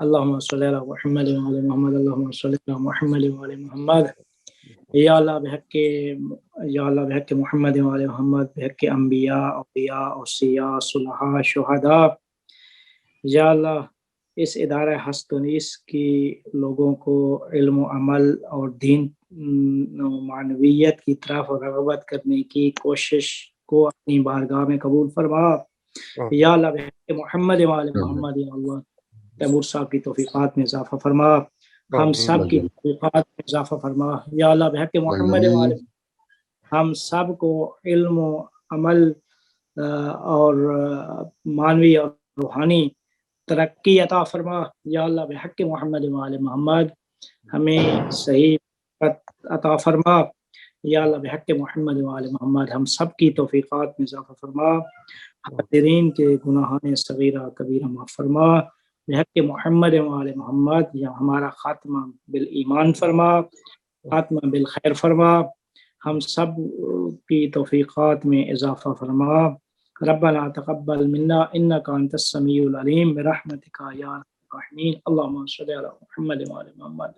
اللهم صل على محمد وعلى محمد اللهم صل على محمد وعلى محمد یا اللہ بحق محمد وعلى محمد بحق انبیاء اولیاء اوصیاء صلحاء شہداء. یا اللہ اس ادارہ ہست و نیس کی لوگوں کو علم و عمل اور دین و معنویت کی طرف رغبت کرنے کی کوشش کو اپنی بارگاہ میں قبول فرما. یا اللہ بحق محمد وعلى محمد یا اللہ تیمور صاحب کی توفیقات میں اضافہ فرما، ہم سب کی توفیقات میں اضافہ فرما. یا اللہ بحق محمد وعلى ہم سب کو علم و عمل اور معنوی اور روحانی ترقی عطا فرما. یا اللہ بحق محمد وعلى محمد ہمیں صحیح عطا فرما. یا اللہ بحق محمد وعلى محمد ہم سب کی توفیقات میں اضافہ فرما. حاضرین کے گناہان صغیرہ کبیرہ معاف فرما. بحق محمد وعلى محمد یا ہمارا خاتمہ بالایمان فرما، خاتمہ بالخیر فرما. ہم سب کی توفیقات میں اضافہ فرما. ربنا تقبل منا انك انت السميع العليم برحمتك يا ارحم الراحمين. اللهم صل على محمد وعلى محمد.